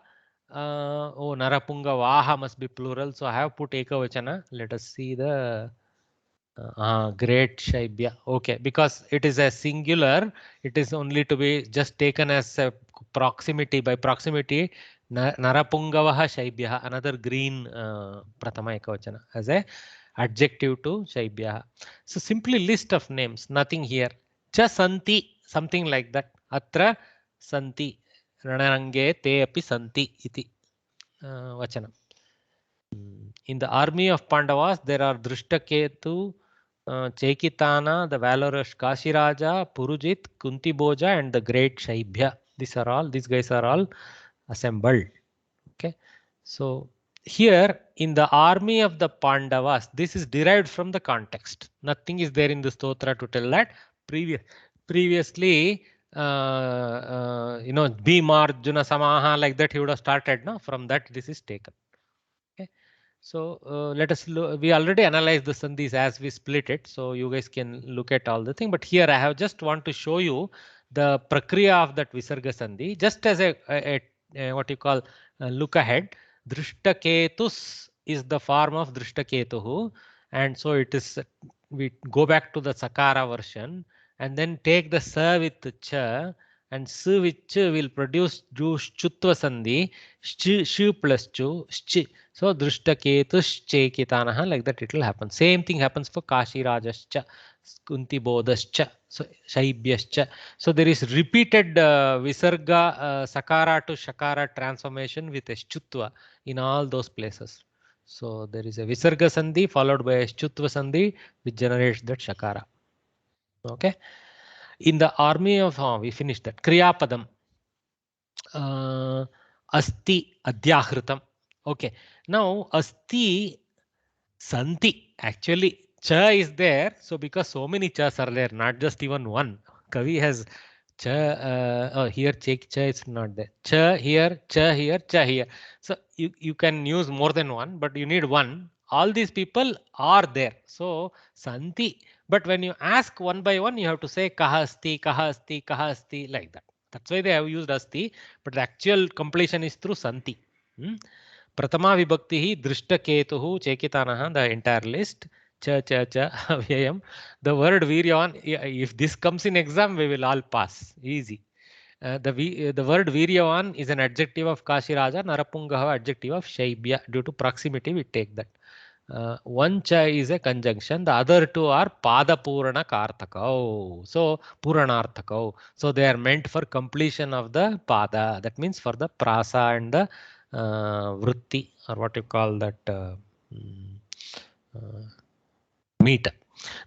A: Narapungavaha must be plural. So I have put Ekavachana. Let us see the great Shaibhya. Okay, because it is a singular, it is only to be just taken as a proximity. By proximity, Narapungavaha Shaibhyaha, another green Prathama Ekavachana as a adjective to Shaibhyaha. So simply list of names, nothing here. Cha Santi, something like that. Atra Santi. Ranarange te api Santi iti Vachanam. In the army of Pandavas, there are Drishtaketu, Chekitana, the valorous Kashiraja, Purujit, Kunti Boja, and the great Shaibhya. These guys are all assembled. Okay, so here in the army of the Pandavas, this is derived from the context. Nothing is there in the stotra to tell that. Previously, Bhima Arjuna Samaha, like that he would have started. No, from that this is taken. Okay, so let us look. We already analyzed the sandhis as we split it, so you guys can look at all the thing. But here I have just want to show you the prakriya of that Visarga Sandhi, just as a what you call look ahead. Drishtaketus is the form of Drishtaketuhu, and so it is, we go back to the Sakara version and then take the sa with cha, and su with ch will produce chutva sandhi, shu plus chu, sh. So Drishtaketus chekitanaha, like that it will happen. Same thing happens for Kashi Rajascha, Kunti Bodhascha, so Shaibhyascha. So there is repeated Visarga Sakara to Shakara transformation with a Shchutva in all those places. So there is a Visarga Sandhi followed by a Shchutva Sandhi which generates that Shakara. Okay. In the army of, we finished that. Kriyapadam. Asti Adhyahritam. Okay. Now Asti Santi. Actually, cha is there. So because so many chas are there, not just even one. Kavi has cha, here cha is not there. Cha here, cha here, cha here. So you can use more than one, but you need one. All these people are there. So Santi. But when you ask one by one, you have to say kaha asti, kaha asti, kaha asti, like that. That's why they have used asti, but the actual completion is through Santi. Pratama vibhakti drishtaketuhu chekitanaha, the entire list. Cha cha cha avyayam. The word viryavan, if this comes in exam, we will all pass. Easy. The word viryavan is an adjective of Kashiraja, Narapungaha adjective of Shaibya. Due to proximity, we take that. One cha is a conjunction. The other two are pada purana karthakau. So puranarthakau. So they are meant for completion of the pada. That means for the prasa and the vritti, or what you call that meet.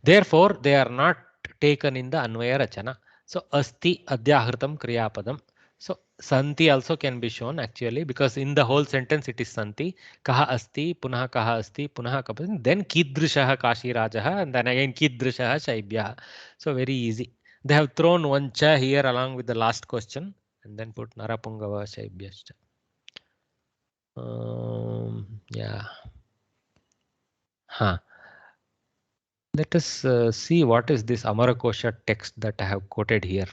A: Therefore, they are not taken in the Anvaya Rachana. So asti adhyahritam kriyapadam. So santi also can be shown actually, because in the whole sentence it is santi. Kaha asti, punaha kaha asti, punaha kaha, then kidrishaha Kashirajaha, and then again kidrishaha Shaibhyaha. So very easy. They have thrown one cha here along with the last question and then put Narapungava Shaibhyascha. Yeah. Huh. Let us see what is this Amarakosha text that I have quoted here.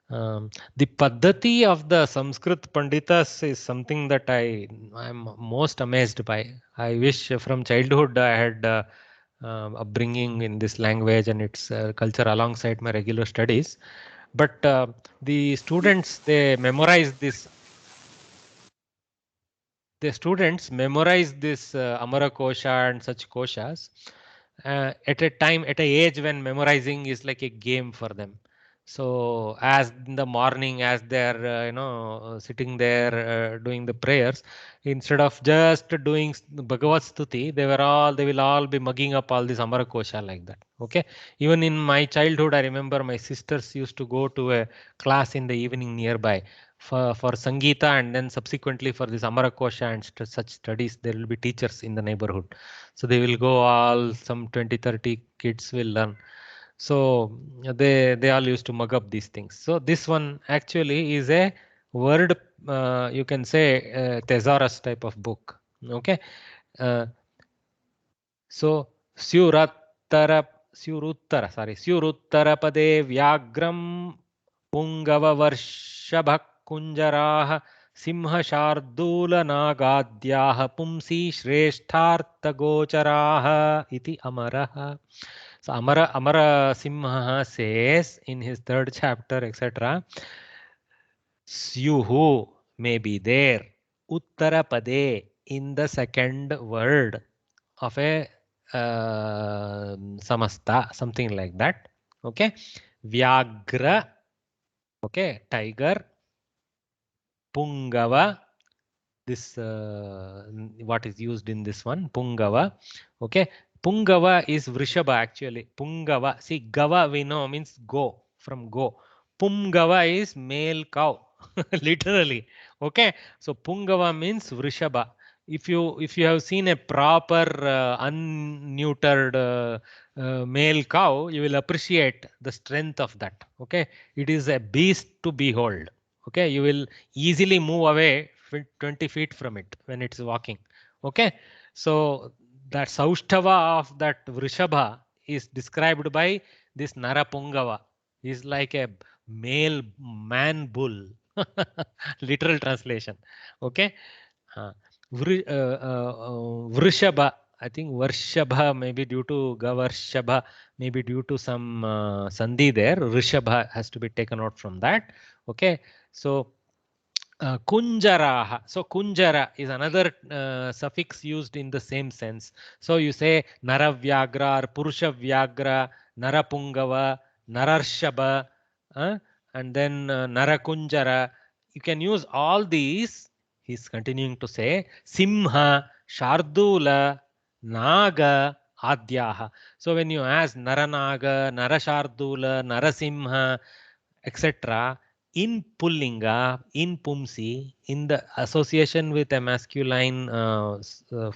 A: The Paddhati of the Sanskrit Panditas is something that I am most amazed by. I wish from childhood I had upbringing in this language and its culture alongside my regular studies. But the students, they memorize this. The students memorize this Amarakosha and such koshas at a time, at an age when memorizing is like a game for them. So as in the morning, as they're sitting there doing the prayers, instead of just doing Bhagavad Stuti, they will all be mugging up all this Amarakosha like that. Okay. Even in my childhood, I remember my sisters used to go to a class in the evening nearby for Sangeeta, and then subsequently for this Amarakosha and such studies. There will be teachers in the neighborhood. So they will go, all some 20-30 kids will learn. So they all used to mug up these things. So this one actually is a word, you can say thesaurus type of book. Okay. So Syuruttara pade vyagram pungava varshabha kunjaraha simha shardula nagadyaha pumsi shresthartha gocharaha iti amaraha. So Amara Simha says in his 3rd chapter, etc. Syuhu may be there. Uttarapade in the 2nd word of a samasta, something like that. Okay. Vyagra, okay, tiger. Pungava, this what is used in this one, Pungava. Okay. Pungava is Vrishabha actually. Pungava, see, Gava we know means go, from go. Pungava is male cow, literally. Okay. So Pungava means Vrishabha. If you have seen a proper unneutered male cow, you will appreciate the strength of that. Okay. It is a beast to behold. Okay. You will easily move away 20 feet from it when it's walking. Okay. So that Saushtava of that Vrishabha is described by this Narapungava. Is like a male man bull. Literal translation. Okay. Vrishabha. I think Varshabha maybe due to Gavarshabha, maybe due to some sandhi there. Rishabha has to be taken out from that. Okay, so Kunjaraha. So Kunjara is another suffix used in the same sense. So you say Naravyagra or Purushavyagra, Narapungava, Nararshaba, and then Narakunjara. You can use all these. He's continuing to say Simha, Shardula, Naga, Adyaha. So when you ask Naranaga, Narashardula, Narasimha, etc., in Pullinga, in Pumsi, in the association with a masculine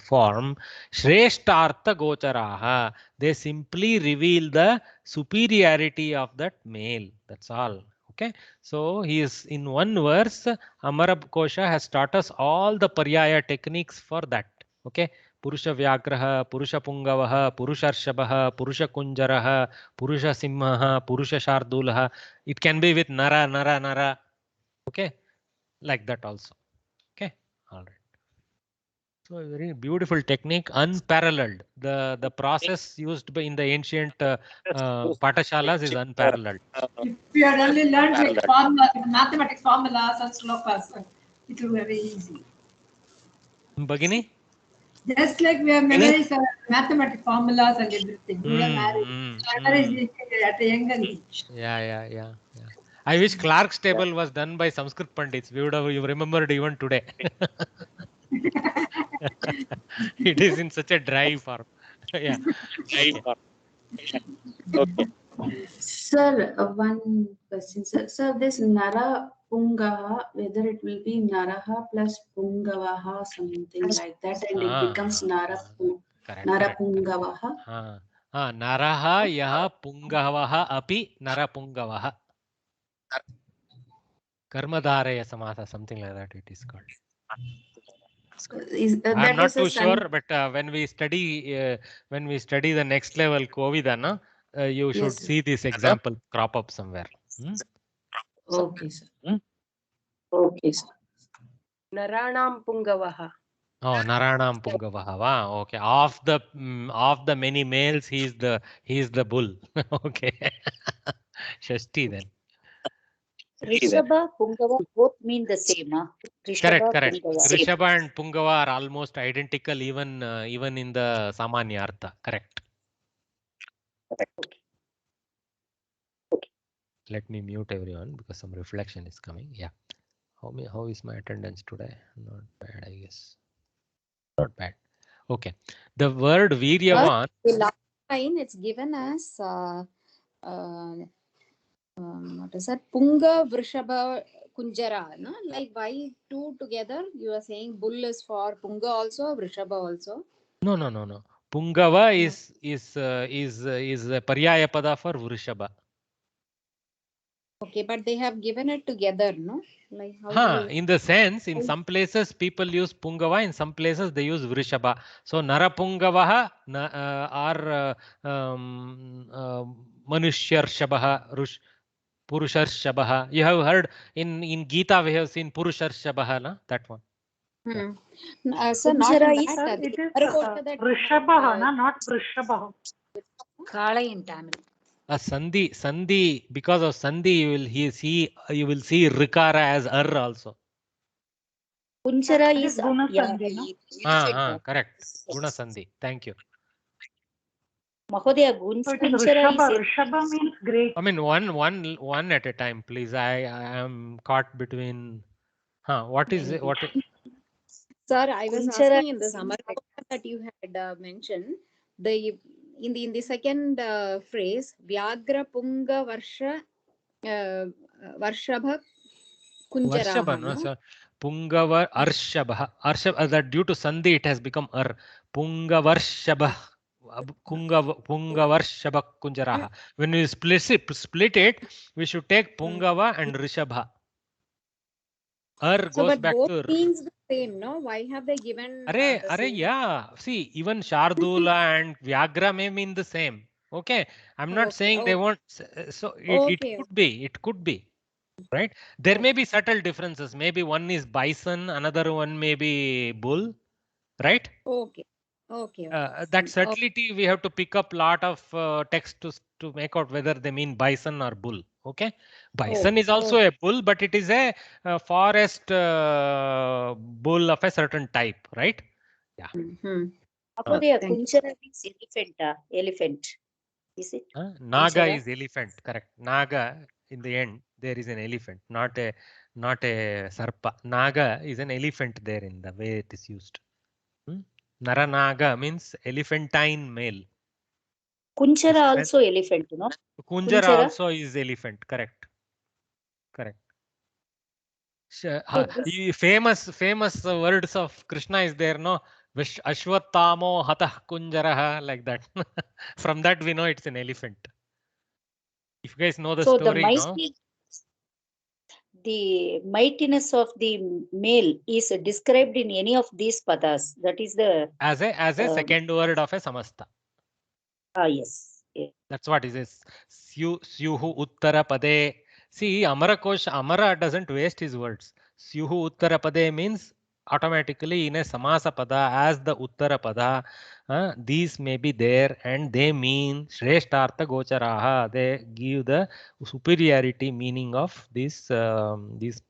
A: form, Shreshtartha Gocharaha, they simply reveal the superiority of that male. That's all. Okay. So he is in one verse, Amara Kosha has taught us all the Paryaya techniques for that. Okay. Purusha Vyagraha, Purusha Pungavaha, Purusha Arshabha, Purusha Kunjaraha, Purusha Simhaha, Purusha Shardulaha. It can be with Nara, Nara, Nara. Okay. Like that also. Okay. All right. So a very beautiful technique, unparalleled. The process used by in the ancient Patashalas is unparalleled.
E: If you had only learned like formula, mathematics formulas and slokas, it will be very easy.
A: Bagini?
E: Just like we have memorized mathematics formulas and everything. We have memorized it at a younger age.
A: Yeah. I wish Clark's table was done by Sanskrit Pandits. We would have remembered even today. It is in such a dry form. Yeah.
N: Okay.
O: Sir, one question, sir. Sir, this Nara Pungava, whether it will be Naraha plus Pungavaha, something like that, and it becomes Nara Pungavaha.
A: Naraha yaha Pungavaha api Nara Pungavaha. Karmadharaya Samatha, something like that it is called. I'm not too sure, but when we study the next level Kovidana, you should see this example crop up somewhere.
O: Okay, sir.
H: Okay, sir. Naranam Pungavaha.
A: Oh, Naranam Pungavaha. Wow. Okay. Of the many males, he is the bull. Okay. Shashti then.
B: Rishabha, Pungava both mean the same. Rishabha,
A: Correct.
B: Pungava.
A: Rishabha and Pungava are almost identical, even in the Samanya Artha. Correct. Let me mute everyone because some reflection is coming. Yeah. How is my attendance today? Not bad, I guess. Not bad. Okay. The word Viryavan.
P: The last line it's given as what is that? Punga Vrishabha Kunjara. No? Like why two together? You are saying bull is for Punga also, Vrishabha also.
A: No. Pungava is a Paryaya pada for Vrishabha.
P: Okay, but they have given it together, no? Like how
A: in the sense, in some places people use Pungava, in some places they use Vrishabha. So Narapungavaha are Manushyar Purushar Shabaha. You have heard in Gita we have seen Purushar Shabaha, na? That one.
P: So not in
C: It is Vrishabha, not Vrishabha.
B: Kala in Tamil.
A: A Sandhi, because of Sandhi, you will see Rikara as also.
B: Kunjara is
C: Guna Sandhi.
A: Correct. Guna Sandhi. Thank you.
B: Mahodaya,
C: Rishabha means great.
A: I mean, one at a time, please. I am caught between. What is it?
P: Sir, I was asking in the summer that you had mentioned in the second phrase, Vyagra Punga Varsha Varshabha Kunjaraha.
A: Varshabha, no, sir. Pungava Arshabha. That due to Sandhi it has become Pungavarshabha. Pungavarshabha Kunjaraha. When we split it, we should take Pungava and Rishabha. Goes back to
P: means the same, no? Why have they given?
A: Yeah. See, even Shardula and Vyagra may mean the same. Okay, I'm not saying they won't. So it could be, right? There may be subtle differences. Maybe one is bison, another one may be bull. right?
B: Okay. Okay.
A: That subtlety we have to pick up lot of text to make out whether they mean bison or bull. Okay, bison is also a bull, but it is a forest bull of a certain type, right? Yeah.
B: Mahodaya, Kunchara means elephant. Is it?
A: Naga
B: Kunchara?
A: is elephant, correct. Naga, in the end, there is an elephant, not a sarpa. Naga is an elephant there in the way it is used. Naranaga means elephantine male.
B: Kunchara also elephant, no?
A: Kunjara also is elephant, correct. Correct. Famous words of Krishna is there, no? Ashwattamo hatah kunjaraha, like that. From that we know it's an elephant. If you guys know the story, no?
B: The mightiness of the male is described in any of these padas. That is the
A: as a second word of a samasta.
B: Yes.
A: That's what it is. Syuhu uttara pade. See, Amara doesn't waste his words. Syuhu uttara pade means automatically in a samasa pada as the uttara pada. These may be there and they mean shreshtartha gocharaha. They give the superiority meaning of these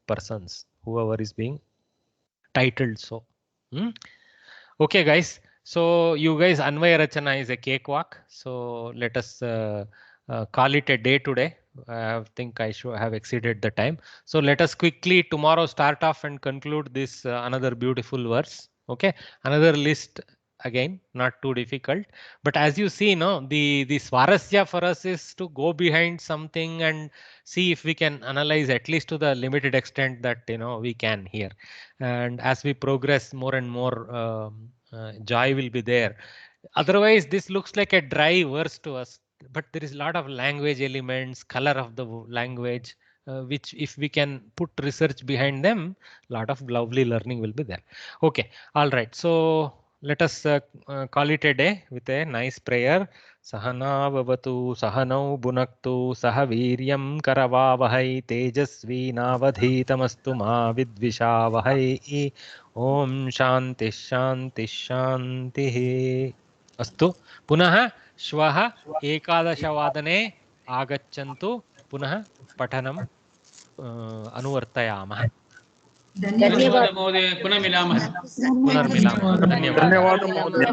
A: persons, whoever is being titled so. Okay, guys. So you guys, Anvaya Rachana is a cakewalk. So let us call it a day today. I think I should have exceeded the time. So let us quickly tomorrow start off and conclude this another beautiful verse. Okay, another list again, not too difficult. But as you see, no, the swarasya for us is to go behind something and see if we can analyze at least to the limited extent that we can here. And as we progress more and more, joy will be there. Otherwise, this looks like a dry verse to us, but there is a lot of language elements, color of the language, which if we can put research behind them, a lot of lovely learning will be there. Okay, all right. So let us call it a day with a nice prayer. Sahana vavatu sahanau bunaktu sahaviryam karavavahai tejasvi navadhitamastu ma vidvishavahai. Om Shanti Shanti Shanti Astu. Punaha Shwaha Ekadashavadane Agachantu Punaha Patanam Anuvartayamah.
K: धन्यवाद महोदय पुनः मिलामः
A: Punarmilamah. Dhanyawad.
K: धन्यवाद महोदय